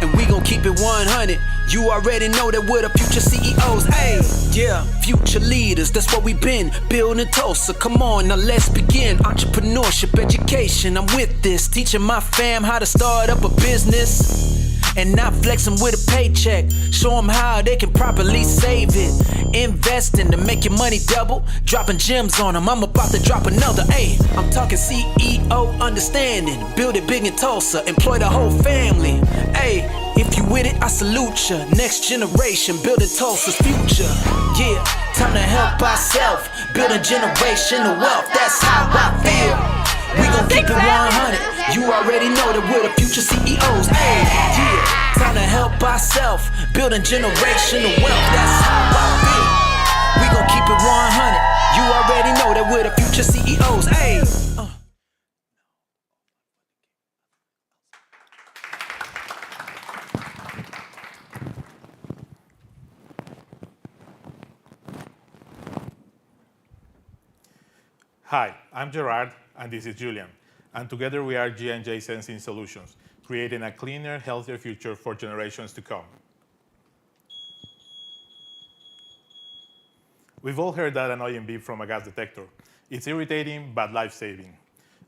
And we gon' keep it 100. You already know that we're the future CEOs. Hey, yeah, future leaders, that's what we been building Tulsa. Come on, now let's begin. Entrepreneurship, education, I'm with this. Teaching my fam how to start up a business. And not flexing with a paycheck. Show them how they can properly save it. Investing to make your money double. Dropping gems on them, I'm about to drop another. Ayy, I'm talking CEO understanding. Build it big in Tulsa, employ the whole family. Ayy, if you with it, I salute ya. Next generation, building Tulsa's future. Yeah, time to help ourselves, build a generation of wealth. That's how I feel. We gon' keep it 100. You already know that we're the future CEOs. Hey, yeah, time to help ourselves, build a generation of wealth. That's how I feel. We gon' keep it 100. You already know that we're the future CEOs. Hey. Hi, I'm Gerard, and this is Julian. And together we are G&J Sensing Solutions, creating a cleaner, healthier future for generations to come. We've all heard that annoying beep from a gas detector. It's irritating, but life-saving.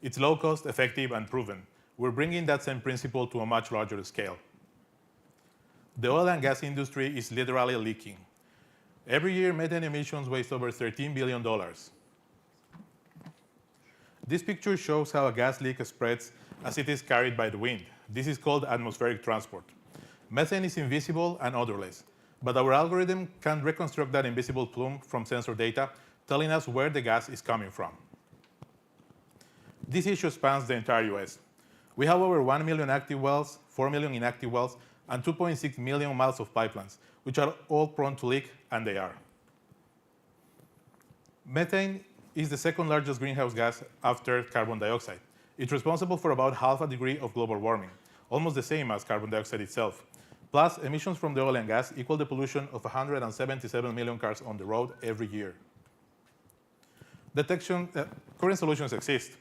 It's low cost, effective, and proven. We're bringing that same principle to a much larger scale. The oil and gas industry is literally leaking. Every year, methane emissions waste over $13 billion. This picture shows how a gas leak spreads as it is carried by the wind. This is called atmospheric transport. Methane is invisible and odorless, but our algorithm can reconstruct that invisible plume from sensor data, telling us where the gas is coming from. This issue spans the entire US. We have over 1 million active wells, 4 million inactive wells, and 2.6 million miles of pipelines, which are all prone to leak, and they are. Methane is the second largest greenhouse gas after carbon dioxide. It's responsible for about half a degree of global warming, almost the same as carbon dioxide itself. Plus, emissions from the oil and gas equal the pollution of 177 million cars on the road every year. Current solutions exist: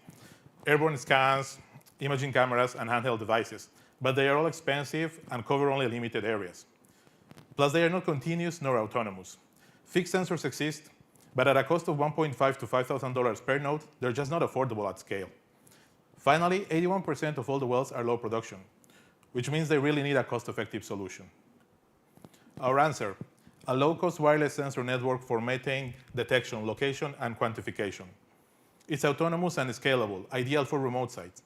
airborne scans, imaging cameras, and handheld devices, but they are all expensive and cover only limited areas. Plus, they are not continuous nor autonomous. Fixed sensors exist, but at a cost of $1,500 to $5,000 per node, they're just not affordable at scale. Finally, 81% of all the wells are low production, which means they really need a cost-effective solution. Our answer: a low-cost wireless sensor network for methane detection, location, and quantification. It's autonomous and scalable, ideal for remote sites.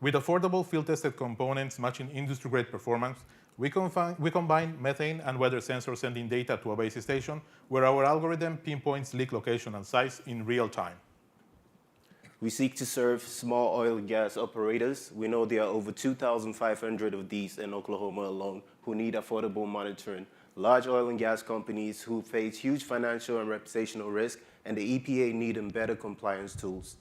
With affordable field-tested components matching industry-grade performance, we combine methane and weather sensors sending data to a base station where our algorithm pinpoints leak location and size in real time. We seek to serve small oil and gas operators. We know there are over 2,500 of these in Oklahoma alone who need affordable monitoring. Large oil and gas companies who face huge financial and reputational risk, and the EPA needing better compliance tools.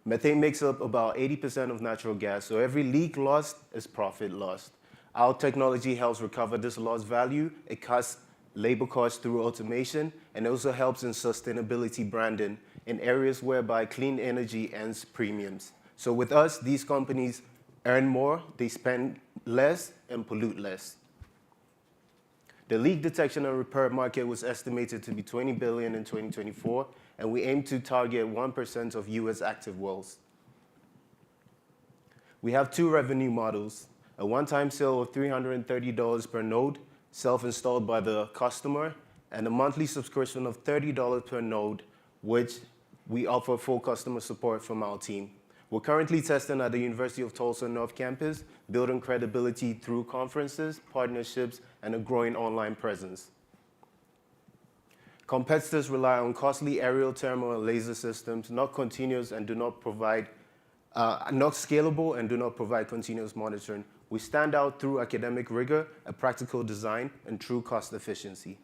Methane makes up about 80% of natural gas, so every leak lost is profit lost. Our technology helps recover this lost value. It cuts labor costs through automation, and also helps in sustainability branding in areas whereby clean energy earns premiums. So with us, these companies earn more, they spend less, and pollute less. The leak detection and repair market was estimated to be $20 billion in 2024, and we aim to target 1% of US active wells. We have two revenue models: a one-time sale of $330 per node, self-installed by the customer, and a monthly subscription of $30 per node, which we offer full customer support from our team. We're currently testing at the University of Tulsa North Campus, building credibility through conferences, partnerships, and a growing online presence. Competitors rely on costly aerial thermal and laser systems, not continuous and do not provide, not scalable and do not provide continuous monitoring. We stand out through academic rigor, a practical design, and true cost efficiency.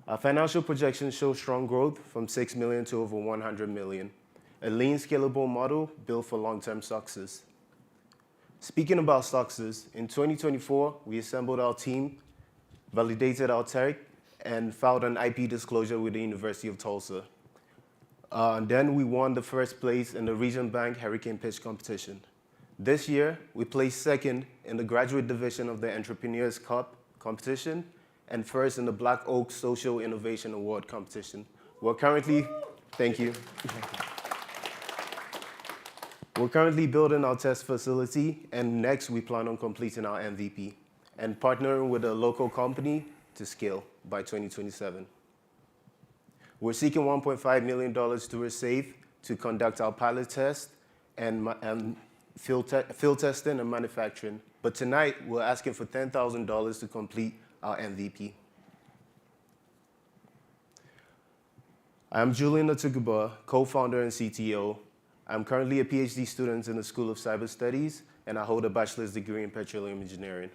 Our financial projections show strong growth from 6 million to over 100 million. A lean, scalable model built for long-term success. Speaking about success, in 2024, we assembled our team, validated our tech, and filed an IP disclosure with the University of Tulsa. Then we won the first place in the Region Bank Hurricane Pitch competition. This year, we placed second in the graduate division of the Entrepreneurs Cup competition and first in the Black Oak Social Innovation Award competition. We're currently, thank you. We're currently building our test facility, and next we plan on completing our MVP and partnering with a local company to scale by 2027. We're seeking $1.5 million to receive to conduct our pilot test and field testing and manufacturing. But tonight, we're asking for $10,000 to complete our MVP. I'm Julian Atuguba, co-founder and CTO. I'm currently a PhD student in the School of Cyber Studies, and I hold a bachelor's degree in petroleum engineering.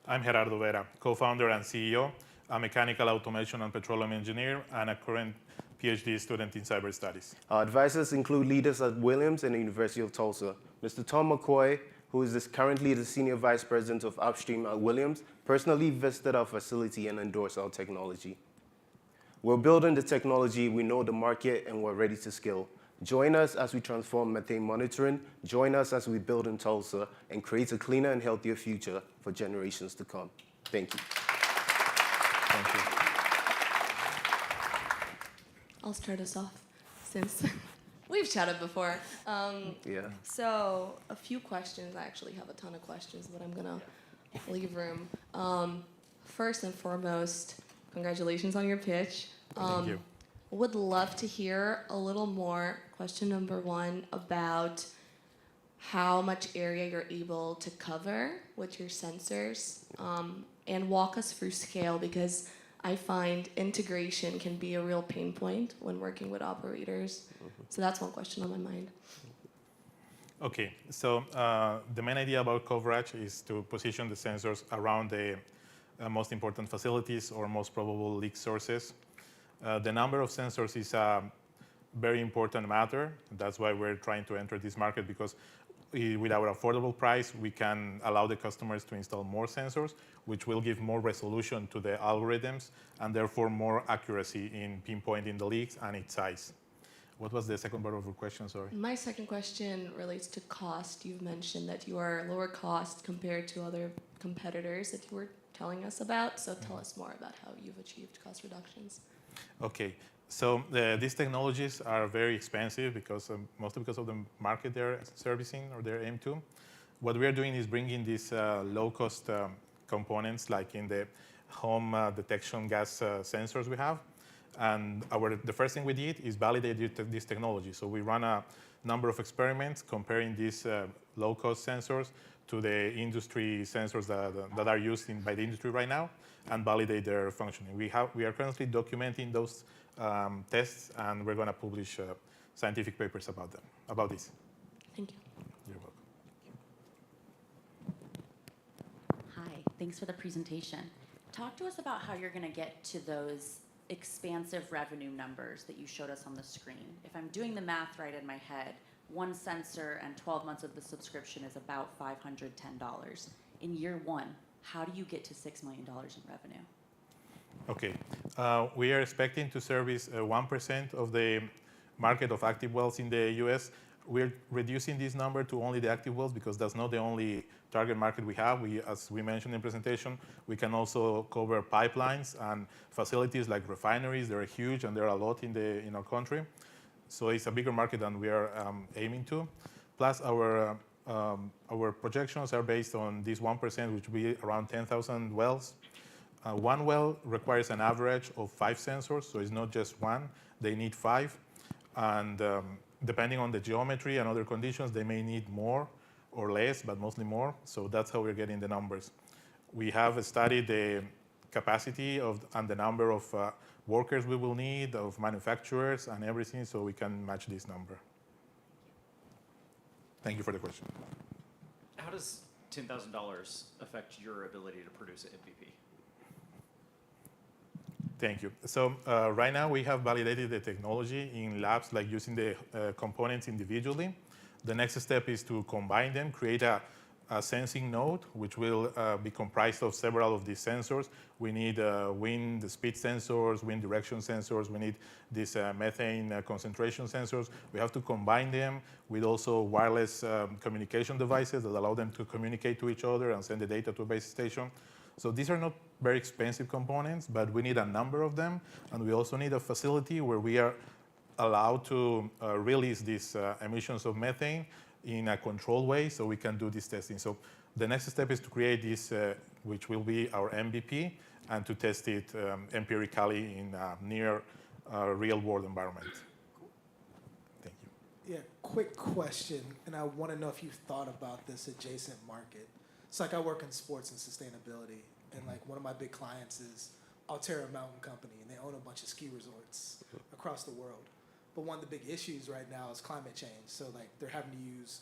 I'm Gerardo Vera, co-founder and CEO, a mechanical automation and petroleum engineer, and a current PhD student in cyber studies. Our advisors include leaders at Williams and the University of Tulsa. Mr. Tom McCoy, who is currently the Senior Vice President of Upstream at Williams, personally visited our facility and endorsed our technology. We're building the technology, we know the market, and we're ready to scale. Join us as we transform methane monitoring. Join us as we build in Tulsa and create a cleaner and healthier future for generations to come. Thank you. Thank you. I'll start us off since we've chatted before. Yeah. So a few questions. I actually have a ton of questions, but I'm gonna leave room. First and foremost, congratulations on your pitch. Thank you. Would love to hear a little more, question number one, about how much area you're able to cover with your sensors, and walk us through scale, because I find integration can be a real pain point when working with operators. So that's one question on my mind. Okay, so the main idea about coverage is to position the sensors around the most important facilities or most probable leak sources. The number of sensors is a very important matter. That's why we're trying to enter this market, because with our affordable price, we can allow the customers to install more sensors, which will give more resolution to the algorithms and therefore more accuracy in pinpointing the leaks and its size. What was the second part of your question, sorry? My second question relates to cost. You've mentioned that you are lower cost compared to other competitors that you were telling us about. So tell us more about how you've achieved cost reductions. Okay, so these technologies are very expensive because mostly because of the market they're servicing or they're aimed to. What we are doing is bringing these low-cost components, like in the home detection gas sensors we have. And the first thing we did is validate this technology. So we run a number of experiments comparing these low-cost sensors to the industry sensors that are used by the industry right now, and validate their functioning. We are currently documenting those tests, and we're going to publish scientific papers about this. Thank you. You're welcome. Hi, thanks for the presentation. Talk to us about how you're going to get to those expansive revenue numbers that you showed us on the screen. If I'm doing the math right in my head, one sensor and 12 months of the subscription is about $510. In year one, how do you get to $6 million in revenue? Okay, we are expecting to service 1% of the market of active wells in the US. We're reducing this number to only the active wells because that's not the only target market we have. As we mentioned in the presentation, we can also cover pipelines and facilities like refineries. They're huge and there are a lot in our country. So it's a bigger market than we are aiming to. Plus our projections are based on this 1%, which will be around 10,000 wells. One well requires an average of 5 sensors, so it's not just one. They need 5. And depending on the geometry and other conditions, they may need more or less, but mostly more. So that's how we're getting the numbers. We have studied the capacity and the number of workers we will need, of manufacturers and everything, so we can match this number. Thank you for the question. How does $10,000 affect your ability to produce an MVP? Thank you. So right now we have validated the technology in labs, like using the components individually. The next step is to combine them, create a sensing node, which will be comprised of several of these sensors. We need wind speed sensors, wind direction sensors. We need these methane concentration sensors. We have to combine them with also wireless communication devices that allow them to communicate to each other and send the data to a base station. So these are not very expensive components, but we need a number of them. And we also need a facility where we are allowed to release these emissions of methane in a controlled way so we can do this testing. So the next step is to create this, which will be our MVP, and to test it empirically in a near real-world environment. Thank you. Yeah, quick question, and I want to know if you've thought about this adjacent market. It's like I work in sports and sustainability, and like one of my big clients is Alterra Mountain Company, and they own a bunch of ski resorts across the world. But one of the big issues right now is climate change. So like they're having to use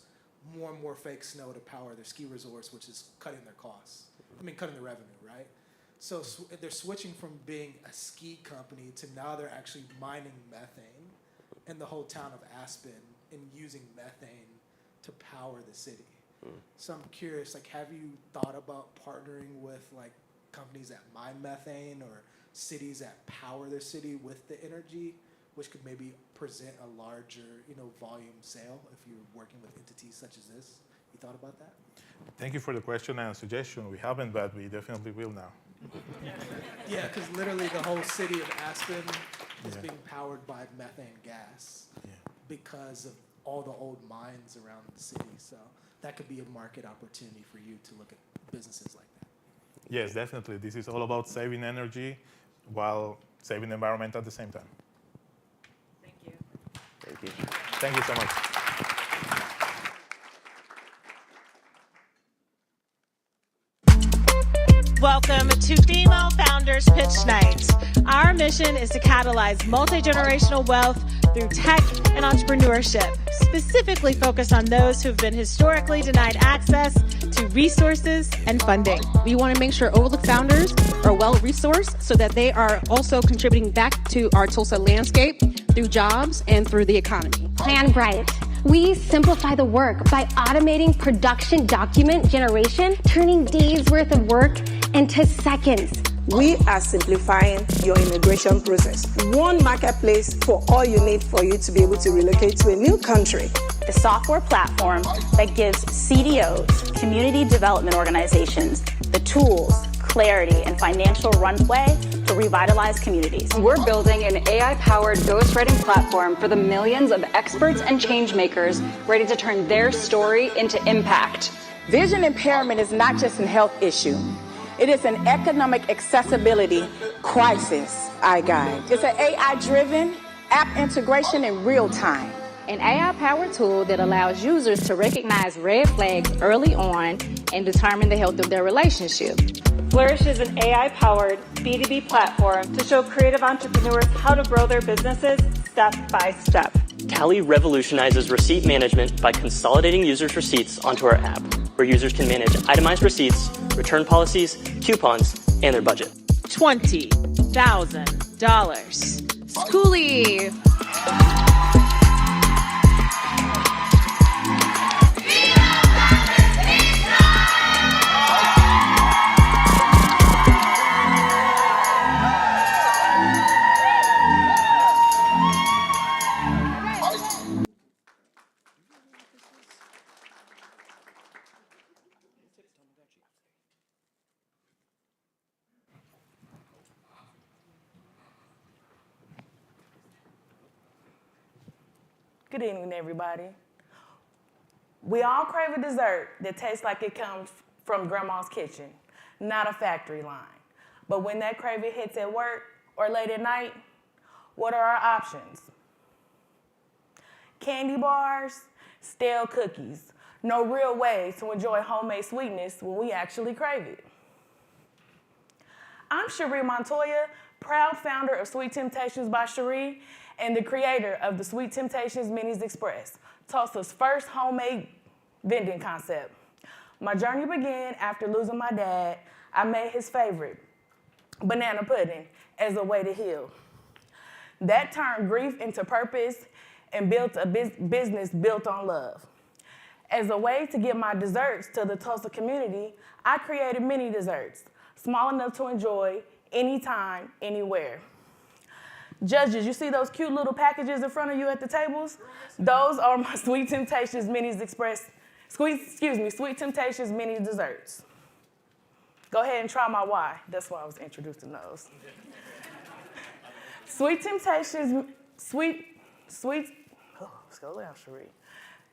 more and more fake snow to power their ski resorts, which is cutting their costs. I mean, cutting the revenue, right? So they're switching from being a ski company to now they're actually mining methane in the whole town of Aspen and using methane to power the city. So I'm curious, like, have you thought about partnering with like companies that mine methane or cities that power their city with the energy, which could maybe present a larger, volume sale if you're working with entities such as this? You thought about that? Thank you for the question and suggestion. We haven't, but we definitely will now. Yeah, because literally the whole city of Aspen is being powered by methane gas because of all the old mines around the city. So that could be a market opportunity for you to look at businesses like that. Yes, definitely. This is all about saving energy while saving the environment at the same time. Thank you. Thank you. Thank you so much. Welcome to Female Founders Pitch Night. Our mission is to catalyze multi-generational wealth through tech and entrepreneurship, specifically focused on those who've been historically denied access to resources and funding. We want to make sure Overlook founders are well-resourced so that they are also contributing back to our Tulsa landscape through jobs and through the economy. Plan Bright. We simplify the work by automating production document generation, turning days worth of work into seconds. We are simplifying your immigration process. One marketplace for all you need for you to be able to relocate to a new country. The software platform that gives CDOs, community development organizations, the tools, clarity, and financial runway to revitalize communities. We're building an AI-powered ghostwriting platform for the millions of experts and change makers ready to turn their story into impact. Vision impairment is not just a health issue. It is an economic accessibility crisis, iGuide. It's an AI-driven app integration in real time. An AI-powered tool that allows users to recognize red flags early on and determine the health of their relationship. Flourish is an AI-powered B2B platform to show creative entrepreneurs how to grow their businesses step by step. Tally revolutionizes receipt management by consolidating users' receipts onto our app, where users can manage itemized receipts, return policies, coupons, and their budget. $20,000. Schoolie. Good evening, everybody. We all crave a dessert that tastes like it comes from grandma's kitchen, not a factory line. But when that craving hits at work or late at night, what are our options? candy bars, stale cookies. No real way to enjoy homemade sweetness when we actually crave it. I'm Cherie Montoya, proud founder of Sweet Temptations by Cherie and the creator of the Sweet Temptations Minis Express, Tulsa's first homemade vending concept. My journey began after losing my dad. I made his favorite, banana pudding, as a way to heal. That turned grief into purpose and built a business built on love. As a way to get my desserts to the Tulsa community, I created mini desserts, small enough to enjoy anytime, anywhere. Judges, you see those cute little packages in front of you at the tables? Those are my Sweet Temptations Minis Express, Sweet Temptations Mini Desserts. Go ahead and try my Y. That's why I was introducing those. Sweet Temptations, let's go down, Cherie.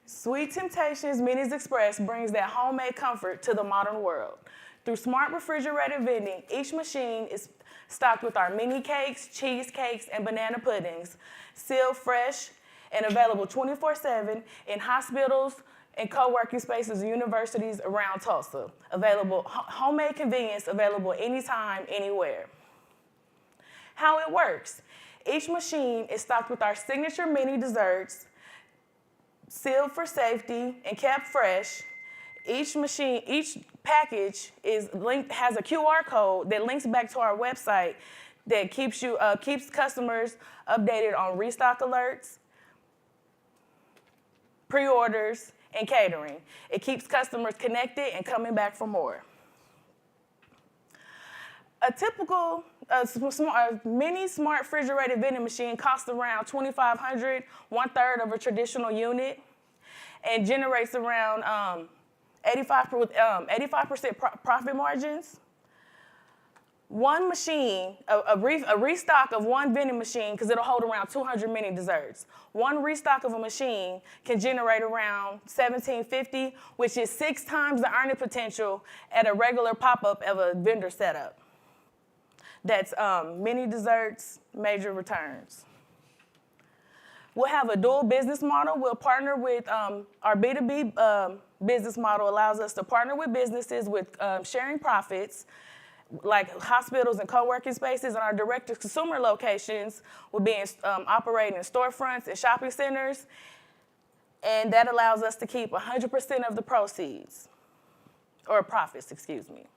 Sweet Temptations Minis Express brings that homemade comfort to the modern world. Through smart refrigerated vending, each machine is stocked with our mini cakes, cheesecakes, and banana puddings, sealed fresh and available 24/7 in hospitals and co-working spaces and universities around Tulsa. Available, homemade convenience available anytime, anywhere. How it works. Each machine is stocked with our signature mini desserts, sealed for safety and kept fresh. Each package has a QR code that links back to our website that keeps customers updated on restock alerts, pre-orders, and catering. It keeps customers connected and coming back for more. A typical mini smart refrigerated vending machine costs around $2,500, 1/3 of a traditional unit, and generates around 85% profit margins. One machine, a restock of one vending machine, because it'll hold around 200 mini desserts. One restock of a machine can generate around $1,750, which is 6 times the earning potential at a regular pop-up of a vendor setup. That's mini desserts, major returns. We'll have a dual business model. We'll partner with our B2B business model allows us to partner with businesses with sharing profits, like hospitals and co-working spaces, and our direct-to-consumer locations will be operating in storefronts and shopping centers, and that allows us to keep 100% of the proceeds, or profits, excuse me.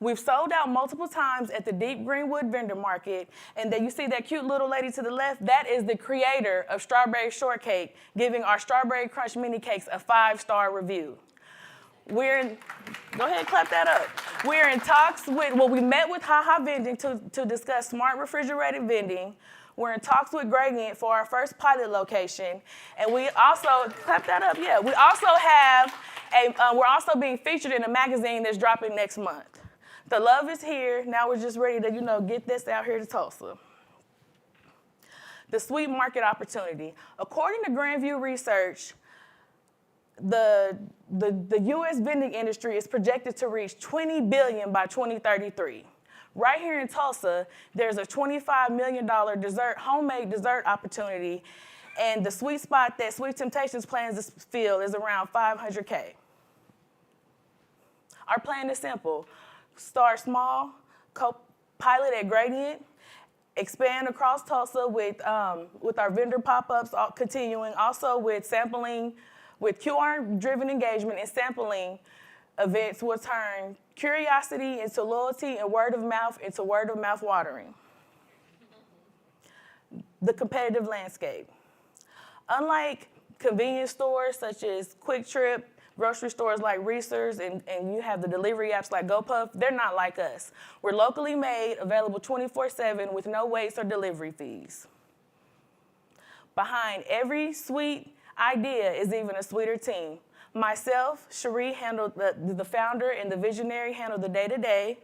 We've sold out multiple times at the Deep Greenwood Vendor Market, and then you see that cute little lady to the left? That is the creator of Strawberry Shortcake, giving our Strawberry Crunch mini cakes a 5-star review. Go ahead and clap that up. We're in talks we met with HaHa Vending to discuss smart refrigerated vending. We're in talks with Gradient for our first pilot location. And we also, clap that up, yeah. We also have we're also being featured in a magazine that's dropping next month. The love is here. Now we're just ready to, get this out here to Tulsa. The sweet market opportunity. According to Grandview Research, the U.S. vending industry is projected to reach $20 billion by 2033. Right here in Tulsa, there's a $25 million homemade dessert opportunity, and the sweet spot that Sweet Temptations plans to fill is around $500K. Our plan is simple. Start small, pilot at Gradient, expand across Tulsa with our vendor pop-ups continuing, also with sampling, with QR-driven engagement and sampling events will turn curiosity into loyalty and word of mouth into word of mouth watering. The competitive landscape. Unlike convenience stores such as Quick Trip, grocery stores like Reese's, and you have the delivery apps like GoPuff, they're not like us. We're locally made, available 24/7 with no waits or delivery fees. Behind every sweet idea is even a sweeter team. Myself, Cherie, handled the founder and the visionary handle the day-to-day.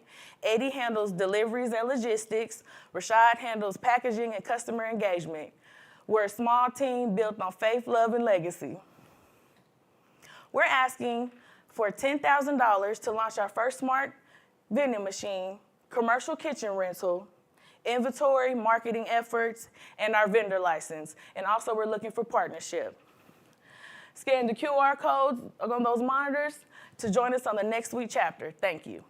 Eddie handles deliveries and logistics. Rashad handles packaging and customer engagement. We're a small team built on faith, love, and legacy. We're asking for $10,000 to launch our first smart vending machine, commercial kitchen rental, inventory, marketing efforts, and our vendor license. And also we're looking for partnership. Scan the QR codes on those monitors to join us on the next week chapter. Thank you.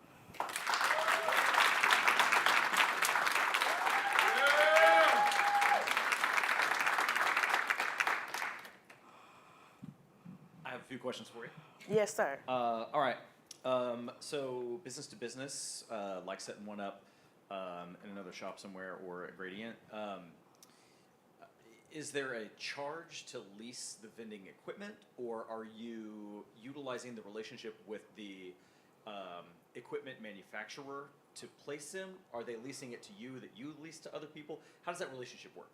I have a few questions for you. Yes, sir. All right. So business to business, like setting one up in another shop somewhere or a Gradient. Is there a charge to lease the vending equipment, or are you utilizing the relationship with the equipment manufacturer to place them? Are they leasing it to you that you lease to other people? How does that relationship work?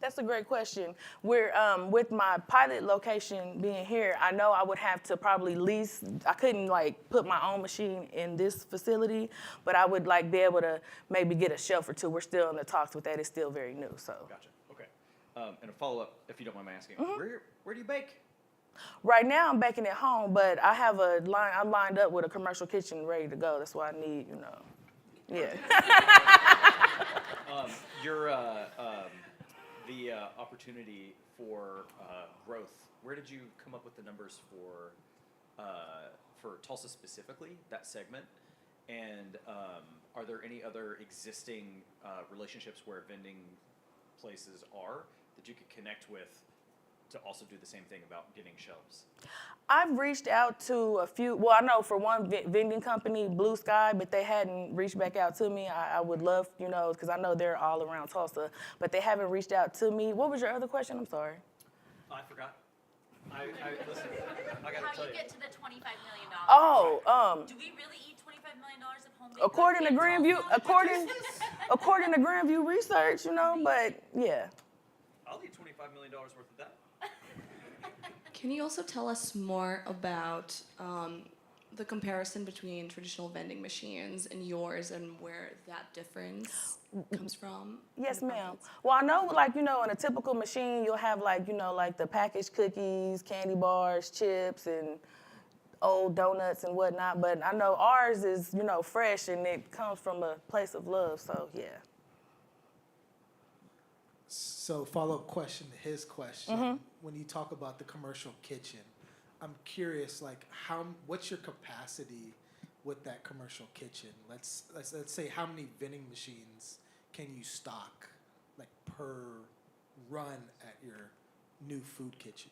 That's a great question. We're with my pilot location being here, I know I would have to probably lease. I couldn't like put my own machine in this facility, but I would like be able to maybe get a shelf or two. We're still in the talks with that. It's still very new. So. Gotcha. Okay. And a follow up, if you don't mind my asking, where do you bake? Right now I'm baking at home, but I have a line. I'm lined up with a commercial kitchen ready to go. That's why I need, yeah. The opportunity for growth. Where did you come up with the numbers for Tulsa specifically, that segment? And are there any other existing relationships where vending places are that you could connect with to also do the same thing about getting shelves? I've reached out to a few. Well, I know for one vending company, Blue Sky, but they hadn't reached back out to me. I would love, because I know they're all around Tulsa, but they haven't reached out to me. What was your other question? I'm sorry. I forgot. Listen, I gotta tell you. How you get to the $25 million? Oh, do we really eat $25 million of home? according to Grandview research, but yeah. I'll eat $25 million worth of that. Can you also tell us more about the comparison between traditional vending machines and yours and where that difference comes from? Yes, ma'am. Well, I know, in a typical machine, you'll have, like the packaged cookies, candy bars, chips, and old donuts and whatnot. But I know ours is, fresh, and it comes from a place of love, so yeah. So follow-up question to his question. Mhm. When you talk about the commercial kitchen, I'm curious, what's your capacity with that commercial kitchen? Let's say, how many vending machines can you stock, per run at your new food kitchen?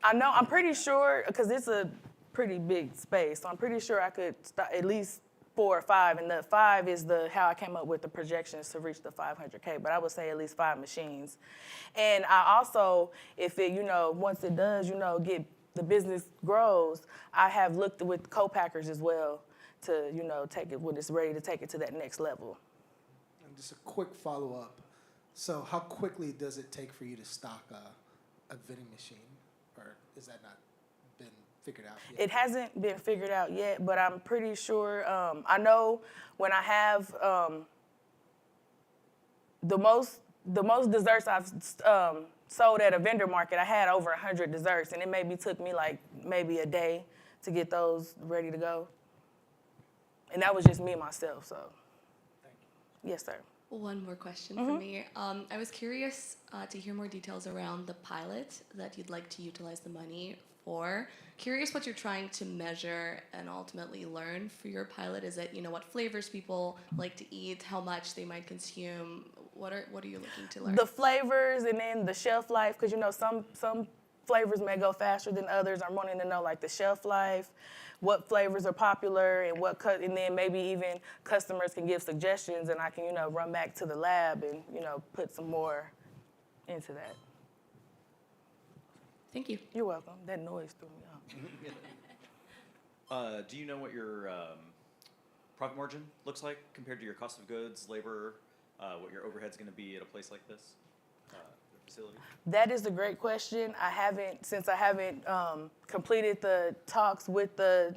I'm pretty sure, because it's a pretty big space, so I'm pretty sure I could stock at least 4 or 5, and the 5 is how I came up with the projections to reach the 500K, but I would say at least 5 machines. And I also, if it, once it does, the business grows, I have looked with co-packers as well to, take it when it's ready to take it to that next level. And just a quick follow-up. So how quickly does it take for you to stock a vending machine, or is that not been figured out yet? It hasn't been figured out yet, but I'm pretty sure, I know when I have the most desserts I've sold at a vendor market, I had over 100 desserts, and it took me maybe a day to get those ready to go. And that was just me, myself, so. Thank you. Yes, sir. One more question for me. I was curious to hear more details around the pilot that you'd like to utilize the money for. Curious what you're trying to measure and ultimately learn for your pilot. Is it, what flavors people like to eat, how much they might consume? What are you looking to learn? The flavors, and then the shelf life, because some flavors may go faster than others. I'm wanting to know the shelf life, what flavors are popular, and and then maybe even customers can give suggestions, and I can run back to the lab and put some more into that. Thank you. You're welcome. That noise threw me off. Do you know what your profit margin looks like compared to your cost of goods, labor, what your overhead's going to be at a place like this, facility? That is a great question. Since I haven't completed the talks with the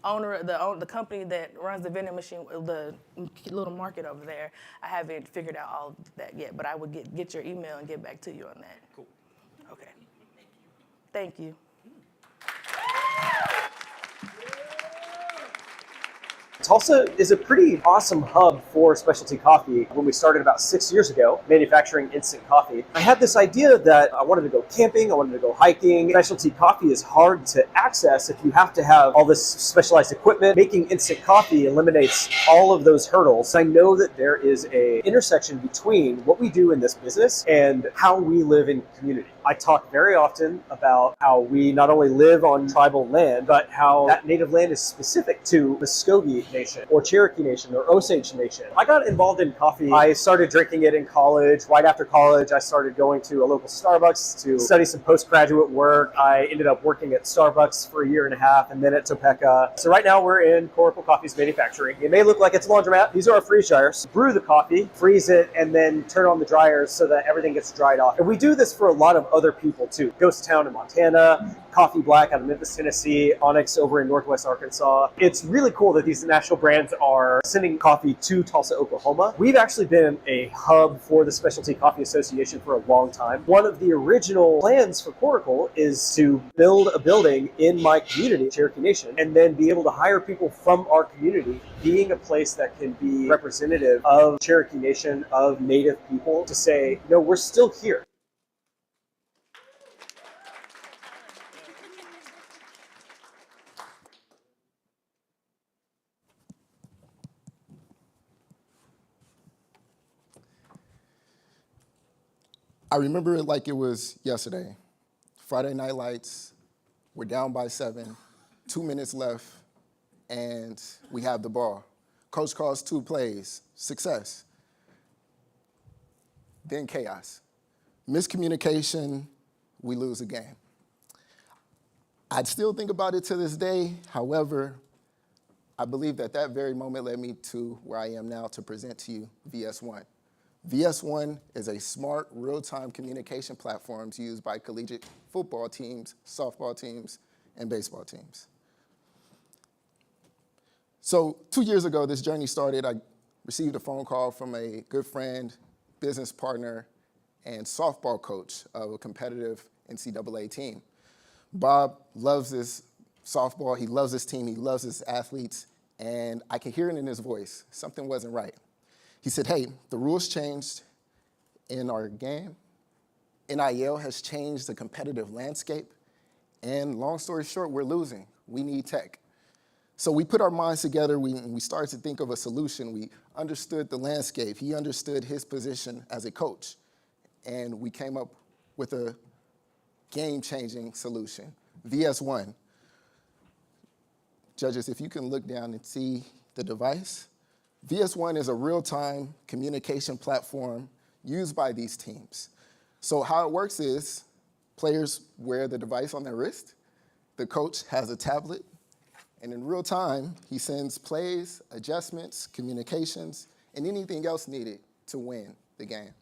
owner, the company that runs the vending machine, the little market over there, I haven't figured out all of that yet, but I would get your email and get back to you on that. Cool. Okay. Thank you. Tulsa is a pretty awesome hub for specialty coffee. When we started about 6 years ago, manufacturing instant coffee, I had this idea that I wanted to go camping, I wanted to go hiking. Specialty coffee is hard to access if you have to have all this specialized equipment. Making instant coffee eliminates all of those hurdles. I know that there is an intersection between what we do in this business and how we live in community. I talk very often about how we not only live on tribal land, but how that native land is specific to Muskogee Nation or Cherokee Nation or Osage Nation. I got involved in coffee. I started drinking it in college. Right after college, I started going to a local Starbucks to study some postgraduate work. I ended up working at Starbucks for 1.5 years and then at Topeka. So right now we're in Coracle Coffee's manufacturing. It may look like it's a laundromat. These are our freeze dryers. Brew the coffee, freeze it, and then turn on the dryers so that everything gets dried off. And we do this for a lot of other people too. Ghost Town in Montana, Coffee Black out of Memphis, Tennessee, Onyx over in Northwest Arkansas. It's really cool that these national brands are sending coffee to Tulsa, Oklahoma. We've actually been a hub for the Specialty Coffee Association for a long time. One of the original plans for Coracle is to build a building in my community, Cherokee Nation, and then be able to hire people from our community, being a place that can be representative of Cherokee Nation, of Native people, to say, no, we're still here. I remember it like it was yesterday. Friday Night Lights, we're down by 7, 2 minutes left, and we have the ball. Coach calls 2 plays, success. Then chaos. Miscommunication, we lose a game. I'd still think about it to this day. However, I believe that that very moment led me to where I am now to present to you VS1. VS1 is a smart, real-time communication platform used by collegiate football teams, softball teams, and baseball teams. So 2 years ago, this journey started. I received a phone call from a good friend, business partner, and softball coach of a competitive NCAA team. Bob loves this softball. He loves this team. He loves his athletes. And I could hear it in his voice. Something wasn't right. He said, hey, the rules changed in our game. NIL has changed the competitive landscape. And long story short, we're losing. We need tech. So we put our minds together. We started to think of a solution. We understood the landscape. He understood his position as a coach. And we came up with a game-changing solution, VS1. Judges, if you can look down and see the device, VS1 is a real-time communication platform used by these teams. So how it works is players wear the device on their wrist, the coach has a tablet, and in real time, he sends plays, adjustments, communications, and anything else needed to win the game.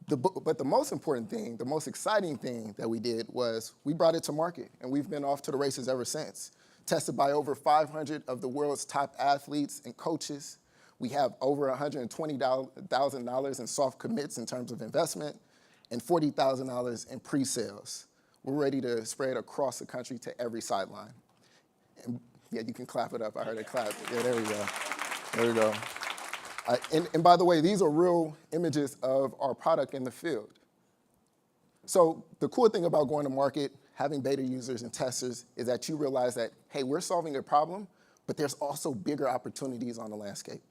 But the most important thing, the most exciting thing that we did was we brought it to market, and we've been off to the races ever since. Tested by over 500 of the world's top athletes and coaches. We have over $120,000 in soft commits in terms of investment and $40,000 in pre-sales. We're ready to spread across the country to every sideline. And yeah, you can clap it up. I heard it clap. Yeah, there we go. There we go. And by the way, these are real images of our product in the field. So the cool thing about going to market, having beta users and testers, is that you realize that, hey, we're solving a problem, but there's also bigger opportunities on the landscape.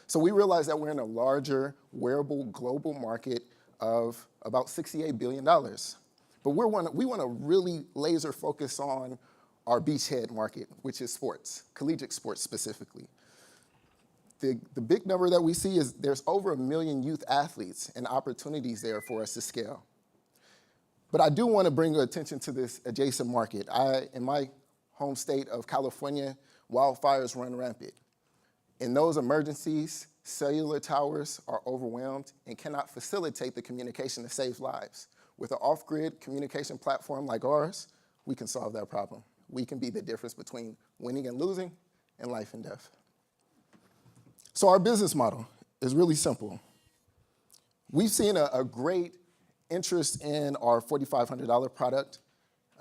So we realize that we're in a larger, wearable, global market of about $68 billion. But we want to really laser focus on our beachhead market, which is sports, collegiate sports specifically. The big number that we see is there's over 1 million youth athletes and opportunities there for us to scale. But I do want to bring attention to this adjacent market. In my home state of California, wildfires run rampant. In those emergencies, cellular towers are overwhelmed and cannot facilitate the communication that saves lives. With an off-grid communication platform like ours, we can solve that problem. We can be the difference between winning and losing and life and death. So our business model is really simple. We've seen a great interest in our $4,500 product.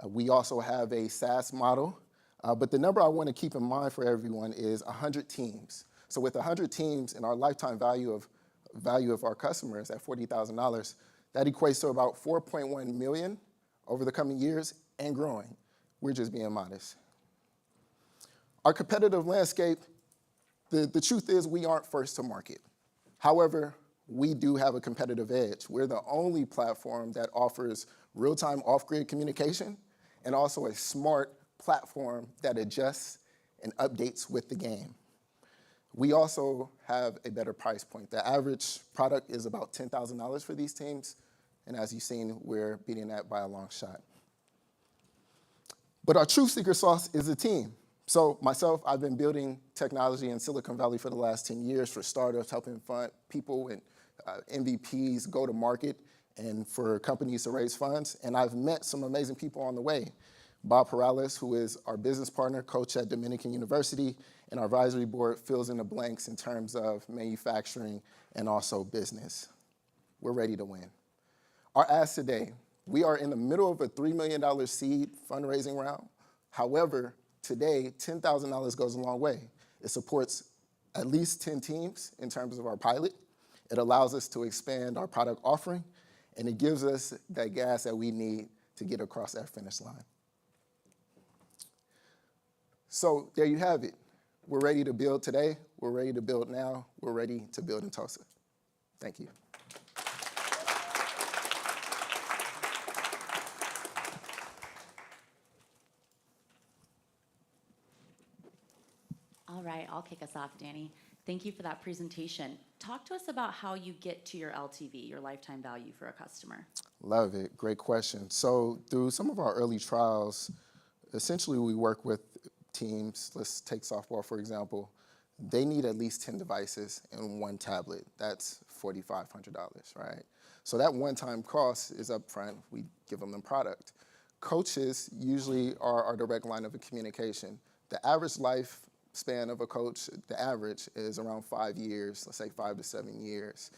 We also have a SaaS model. But the number I want to keep in mind for everyone is 100 teams. So with 100 teams and our lifetime value of our customers at $40,000, that equates to about 4.1 million over the coming years and growing. We're just being modest. Our competitive landscape, the truth is we aren't first to market. However, we do have a competitive edge. We're the only platform that offers real-time off-grid communication and also a smart platform that adjusts and updates with the game. We also have a better price point. The average product is about $10,000 for these teams, and as you've seen, we're beating that by a long shot. But our true secret sauce is the team. So myself, I've been building technology in Silicon Valley for the last 10 years for startups, helping fund people and MVPs go to market and for companies to raise funds. And I've met some amazing people on the way. Bob Perales, who is our business partner, coach at Dominican University, and our advisory board fills in the blanks in terms of manufacturing and also business. We're ready to win. Our ask today, we are in the middle of a $3 million seed fundraising round. However, today, $10,000 goes a long way. It supports at least 10 teams in terms of our pilot. It allows us to expand our product offering, and it gives us that gas that we need to get across that finish line. So there you have it. We're ready to build today. We're ready to build now. We're ready to build in Tulsa. Thank you. All right, I'll kick us off, Danny. Thank you for that presentation. Talk to us about how you get to your LTV, your lifetime value for a customer. Love it. Great question. So through some of our early trials, essentially we work with teams. Let's take softball, for example. They need at least 10 devices and one tablet. That's $4,500, right? So that one-time cost is upfront. We give them the product. Coaches usually are our direct line of communication. The average lifespan of a coach, the average is around 5 years, let's say 5 to 7 years.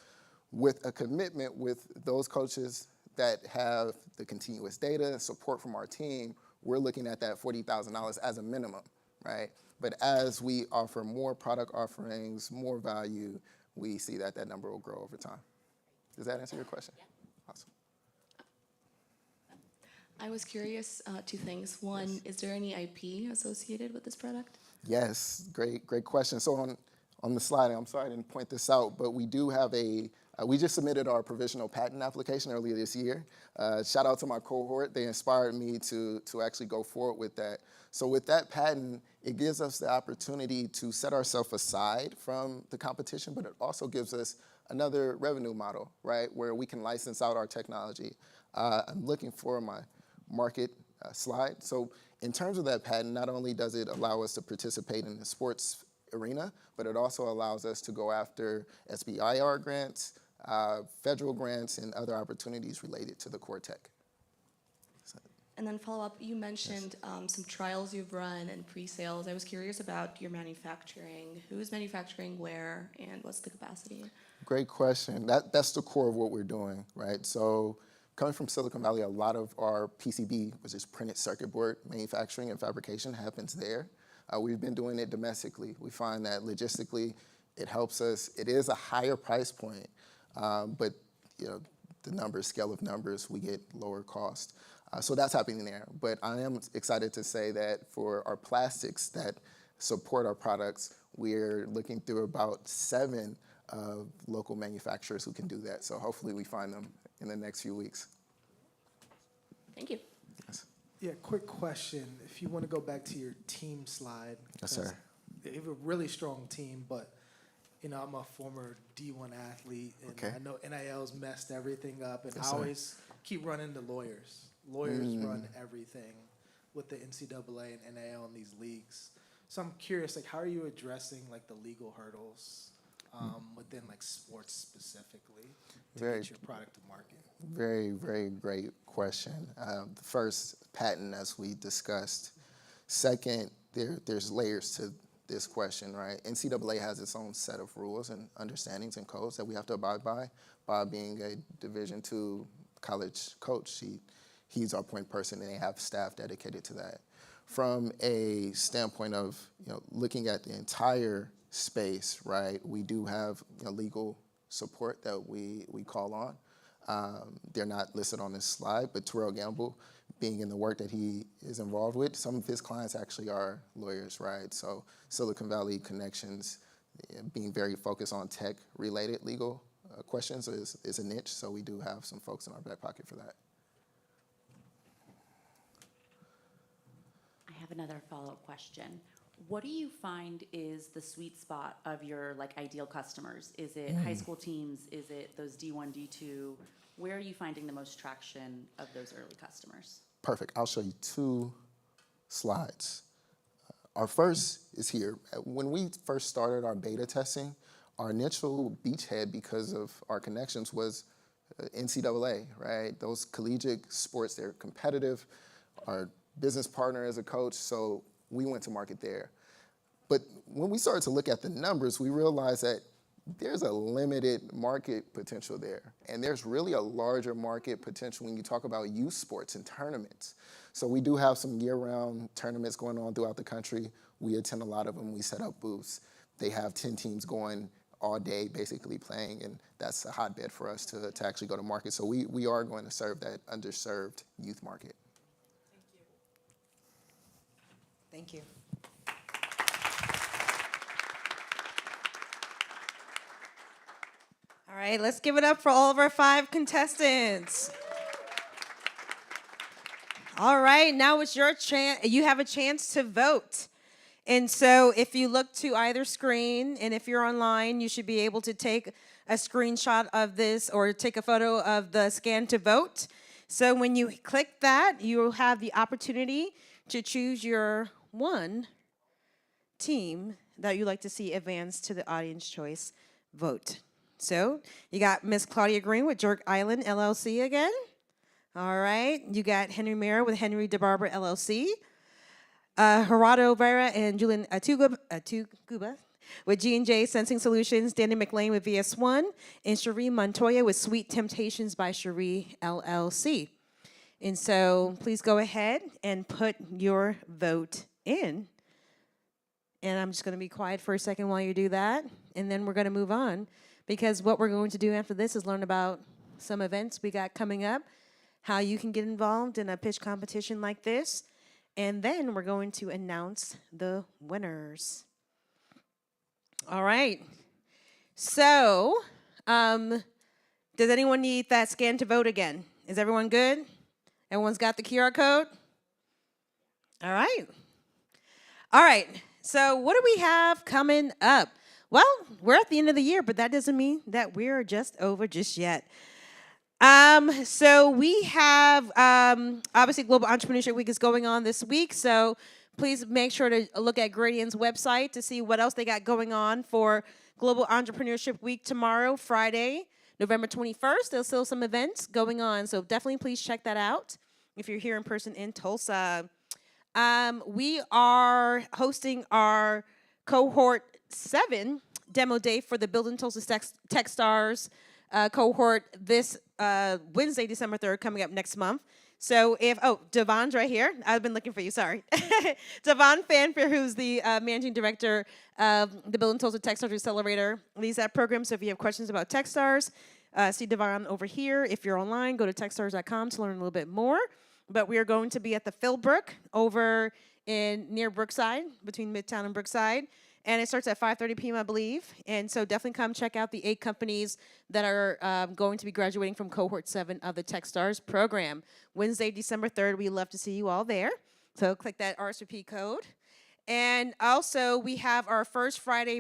With a commitment with those coaches that have the continuous data and support from our team, we're looking at that $40,000 as a minimum, right? But as we offer more product offerings, more value, we see that that number will grow over time. Does that answer your question? Yeah. Awesome. I was curious, two things. One, is there any IP associated with this product? Yes, great question. So on the slide, I'm sorry I didn't point this out, but we do have we just submitted our provisional patent application earlier this year. Shout out to my cohort. They inspired me to actually go forward with that. So with that patent, it gives us the opportunity to set ourselves aside from the competition, but it also gives us another revenue model, right, where we can license out our technology. I'm looking for my market slide. So in terms of that patent, not only does it allow us to participate in the sports arena, but it also allows us to go after SBIR grants, federal grants, and other opportunities related to the core tech. And then follow up, you mentioned some trials you've run and pre-sales. I was curious about your manufacturing. Who is manufacturing where, and what's the capacity? Great question. That's the core of what we're doing, right? So coming from Silicon Valley, a lot of our PCB, which is printed circuit board manufacturing and fabrication, happens there. We've been doing it domestically. We find that logistically, it helps us. It is a higher price point, but the scale of numbers, we get lower cost. So that's happening there. But I am excited to say that for our plastics that support our products, we're looking through about 7 local manufacturers who can do that. So hopefully we find them in the next few weeks. Thank you. Yes. Yeah, quick question. If you want to go back to your team slide. Yes, sir. You have a really strong team, but I'm a former D1 athlete, and Okay. I know NIL's messed everything up, and Yes, I sir. always keep running to lawyers. Lawyers run everything with the NCAA and NIL in these leagues. So I'm curious, how are you addressing the legal hurdles within sports specifically to get your product to market? Very, very great question. The first, patent, as we discussed. Second, there's layers to this question, right? NCAA has its own set of rules and understandings and codes that we have to abide by. Bob being a Division II college coach, he's our point person, and they have staff dedicated to that. from a standpoint of looking at the entire space, right? We do have legal support that we call on. They're not listed on this slide, but Terrell Gamble, being in the work that he is involved with, some of his clients actually are lawyers, right? So Silicon Valley connections, being very focused on tech-related legal questions is a niche, so we do have some folks in our back pocket for that. I have another follow-up question. What do you find is the sweet spot of your ideal customers? Is it high school teams? Is it those D1, D2? Where are you finding the most traction of those early customers? Perfect. I'll show you 2 slides. Our first is here. When we first started our beta testing, our initial beachhead, because of our connections, was NCAA, right? Those collegiate sports, they're competitive. Our business partner is a coach, so we went to market there. But when we started to look at the numbers, we realized that there's a limited market potential there. And there's really a larger market potential when you talk about youth sports and tournaments. So we do have some year-round tournaments going on throughout the country. We attend a lot of them. We set up booths. They have 10 teams going all day basically playing, and that's a hotbed for us to actually go to market. So we are going to serve that underserved youth market. Thank you. All right, let's give it up for all of our 5 contestants. All right, now it's your chance. You have a chance to vote. And so if you look to either screen, and if you're online, you should be able to take a screenshot of this or take a photo of the scan to vote. So when you click that, you will have the opportunity to choose your one team that you'd like to see advance to the audience choice vote. So you got Miss Claudia Green with Jerk Island LLC again. All right. You got Henry Mayer with Henry DeBarber LLC. Gerardo Vera and Julian Atuguba with G&J Sensing Solutions. Danny McLean with VS1. And Cherie Montoya with Sweet Temptations by Cherie LLC. And so please go ahead and put your vote in. And I'm just going to be quiet for a second while you do that. And then we're going to move on. Because what we're going to do after this is learn about some events we got coming up, how you can get involved in a pitch competition like this, and then we're going to announce the winners. All right. So, does anyone need that scan to vote again? Is everyone good? Everyone's got the QR code? All right. All right. So what do we have coming up? Well, we're at the end of the year, but that doesn't mean that we're just over just yet. So we have, obviously, Global Entrepreneurship Week is going on this week. So please make sure to look at Gradient's website to see what else they got going on for Global Entrepreneurship Week tomorrow, Friday, November 21st. There's still some events going on. So definitely please check that out if you're here in person in Tulsa. We are hosting our Cohort 7 demo day for the Building Tulsa Techstars cohort this Wednesday, December 3rd, coming up next month. So Devon's right here. I've been looking for you, sorry. Devon Fanfair, who's the managing director of the Building Tulsa Techstars Accelerator, leads that program. So if you have questions about Techstars, see Devon over here. If you're online, go to techstars.com to learn a little bit more. But we are going to be at the Philbrook over near Brookside, between Midtown and Brookside. And it starts at 5:30 p.m., I believe. And so definitely come check out the 8 companies that are going to be graduating from Cohort 7 of the Techstars program. Wednesday, December 3rd, we'd love to see you all there. So click that RSVP code. And also, we have our first Friday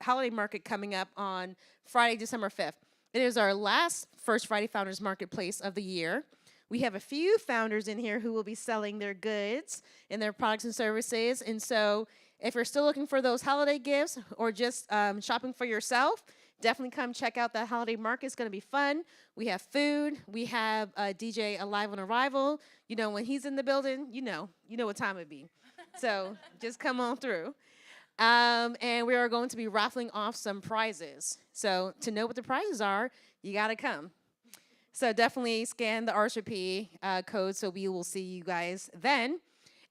holiday market coming up on Friday, December 5th. It is our last First Friday Founders Marketplace of the year. We have a few founders in here who will be selling their goods and their products and services. And so if you're still looking for those holiday gifts or just shopping for yourself, definitely come check out that holiday market. It's going to be fun. We have food. We have DJ Alive on Arrival. You know, when he's in the building, you know what time it be. So just come on through. And we are going to be raffling off some prizes. So to know what the prizes are, you got to come. So definitely scan the RSVP code so we will see you guys then.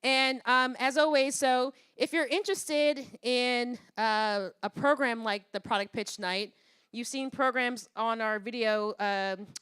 And as always, so if you're interested in a program like the Product Pitch Night, you've seen programs on our video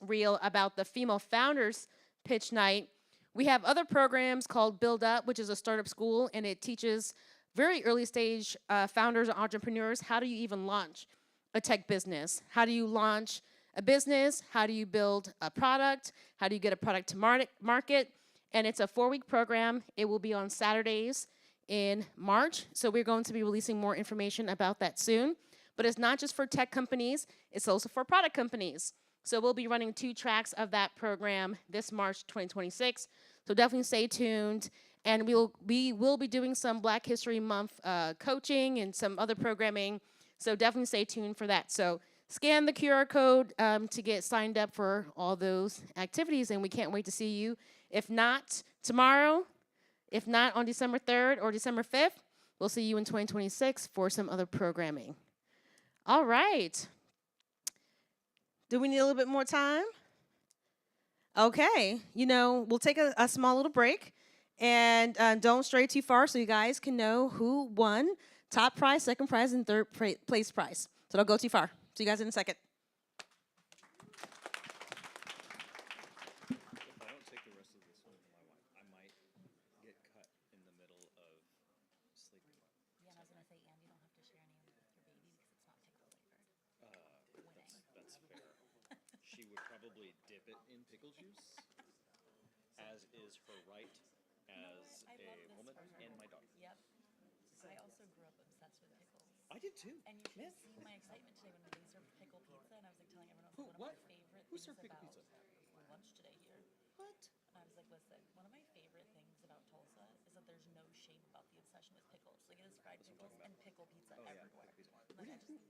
reel about the Female Founders Pitch Night. We have other programs called Build Up, which is a startup school, and it teaches very early stage founders and entrepreneurs how do you even launch a tech business? How do you launch a business? How do you build a product? How do you get a product to market? And it's a 4-week program. It will be on Saturdays in March. So we're going to be releasing more information about that soon. But it's not just for tech companies, it's also for product companies. So we'll be running 2 tracks of that program this March 2026. So definitely stay tuned. And we will be doing some Black History Month coaching and some other programming. So definitely stay tuned for that. So scan the QR code to get signed up for all those activities, and we can't wait to see you. If not tomorrow, if not on December 3rd or December 5th, we'll see you in 2026 for some other programming. All right. Do we need a little bit more time? Okay. We'll take a small little break, and don't stray too far so you guys can know who won top prize, second prize, and third place prize. So don't go too far. See you guys in a second. If I don't take the rest of this home to my wife, I might get cut in the middle of sleeping. Yeah, I was gonna say, and you don't have to share any with your baby because it's not pickle flavored. That's fair. She would probably dip it in pickle juice, as is her right as a woman and my daughter. Yep. I also grew up obsessed with pickles. I did too. And you should see my excitement today when they served pickle pizza, and I was like telling everyone one of my favorite things about lunch today here. What? And I was like, listen, one of my favorite things about Tulsa is that there's no shame about the obsession with pickles. Like, it is fried pickles and pickle pizza everywhere.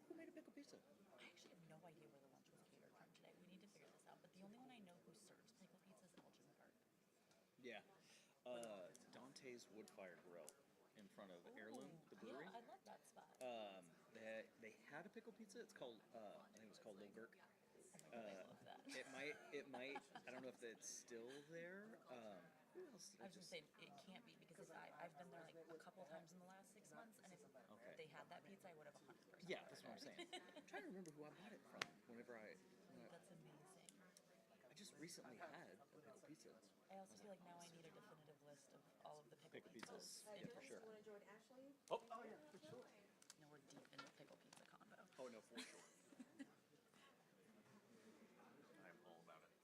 Who made a pickle pizza? I actually have no idea where the lunch was catered from today. We need to figure this out. But the only one I know who serves pickle pizza is Elgin Park. Yeah. Dante's Wood-Fired Grill in front of Heirloom, the brewery. Yeah, I love that spot. They had a pickle pizza. It's called, I think it was called Little Gurk. I love that. It might, I don't know if it's still there. Who else? I was just saying, it can't be because I've been there like a couple times in the last 6 months, and if they had that pizza, I would have 100%. Yeah, that's what I'm saying. I'm trying to remember who I bought it from whenever That's amazing. I just recently had a pickle pizza. I also feel like now I need a definitive list of all of the pickle pizzas. Yeah, for sure. Oh yeah, for sure. No, we're deep in the pickle pizza combo. Oh no, for sure. I'm all about it.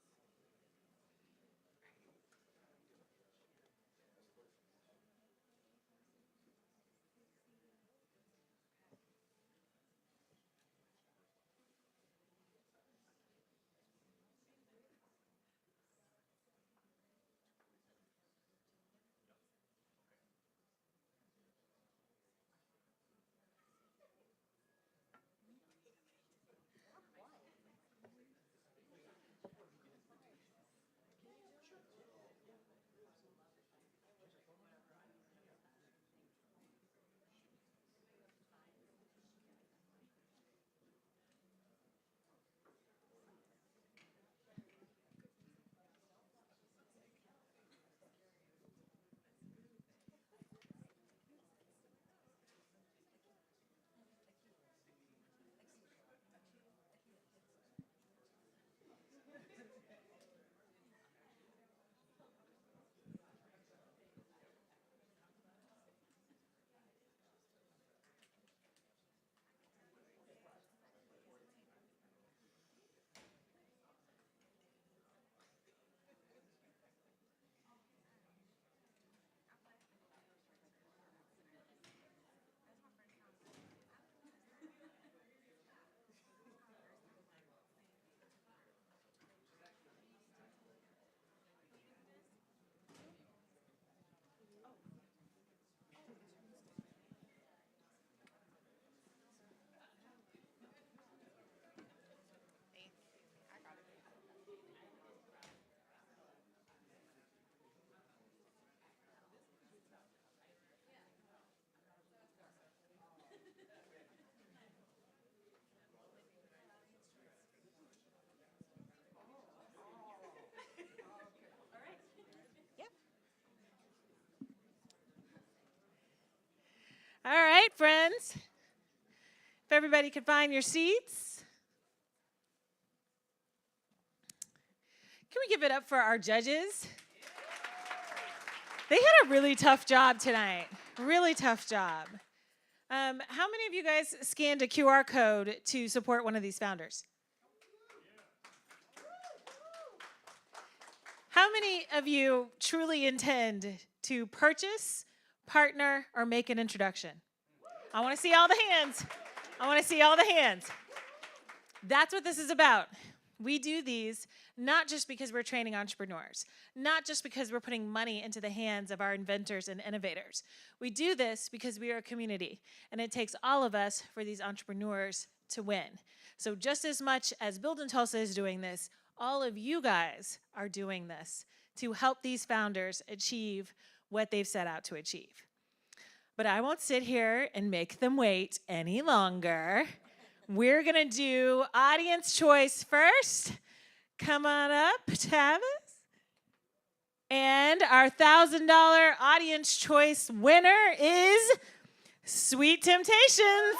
friends. If everybody could find your seats. Can we give it up for our judges? They had a really tough job tonight. Really tough job. How many of you guys scanned a QR code to support one of these founders? How many of you truly intend to purchase, partner, or make an introduction? I want to see all the hands. I want to see all the hands. That's what this is about. We do these not just because we're training entrepreneurs, not just because we're putting money into the hands of our inventors and innovators. We do this because we are a community, and it takes all of us for these entrepreneurs to win. So just as much as Build in Tulsa is doing this, all of you guys are doing this to help these founders achieve what they've set out to achieve. But I won't sit here and make them wait any longer. We're gonna do audience choice first. Come on up, Tavis. And our $1,000 audience choice winner is Sweet Temptations.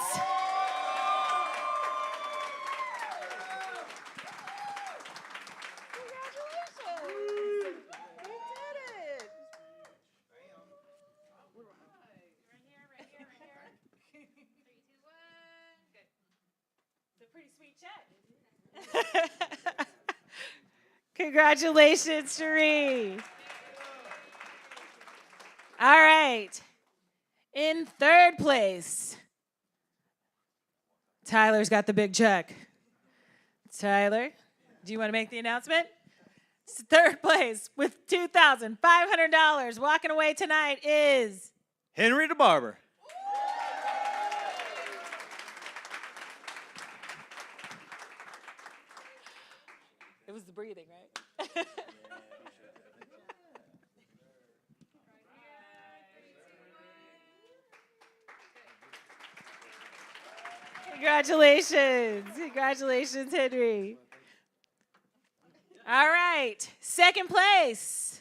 Congratulations, Cherie. All right. In third place, Tyler's got the big check. Tyler, do you want to make the announcement? Third place with $2,500 walking away tonight is Henry the Barber. It was the breathing, right? Congratulations. Congratulations, Henry. All right. Second place.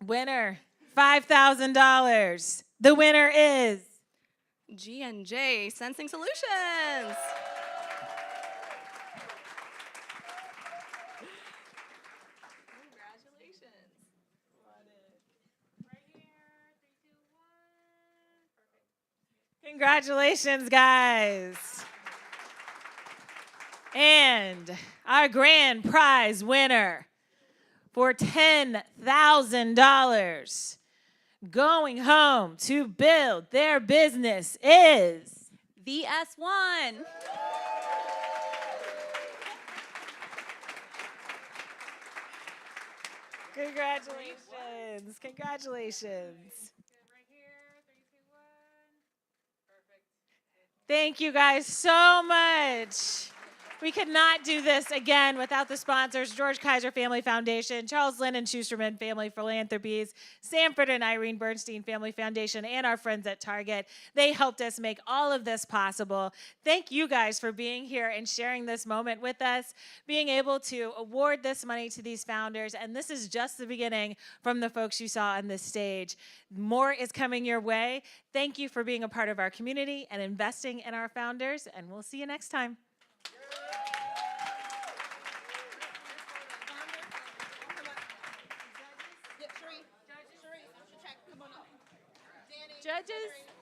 Winner, $5,000. The winner is G&J Sensing Solutions. Congratulations, guys. And our grand prize winner for $10,000 going home to build their business is VS1. Congratulations. Congratulations. Thank you guys so much. We could not do this again without the sponsors, George Kaiser Family Foundation, Charles Lynn and Schusterman Family Philanthropies, Sanford and Irene Bernstein Family Foundation, and our friends at Target. They helped us make all of this possible. Thank you guys for being here and sharing this moment with us, being able to award this money to these founders. And this is just the beginning from the folks you saw on this stage. More is coming your way. Thank you for being a part of our community and investing in our founders, and we'll see you next time. Judges?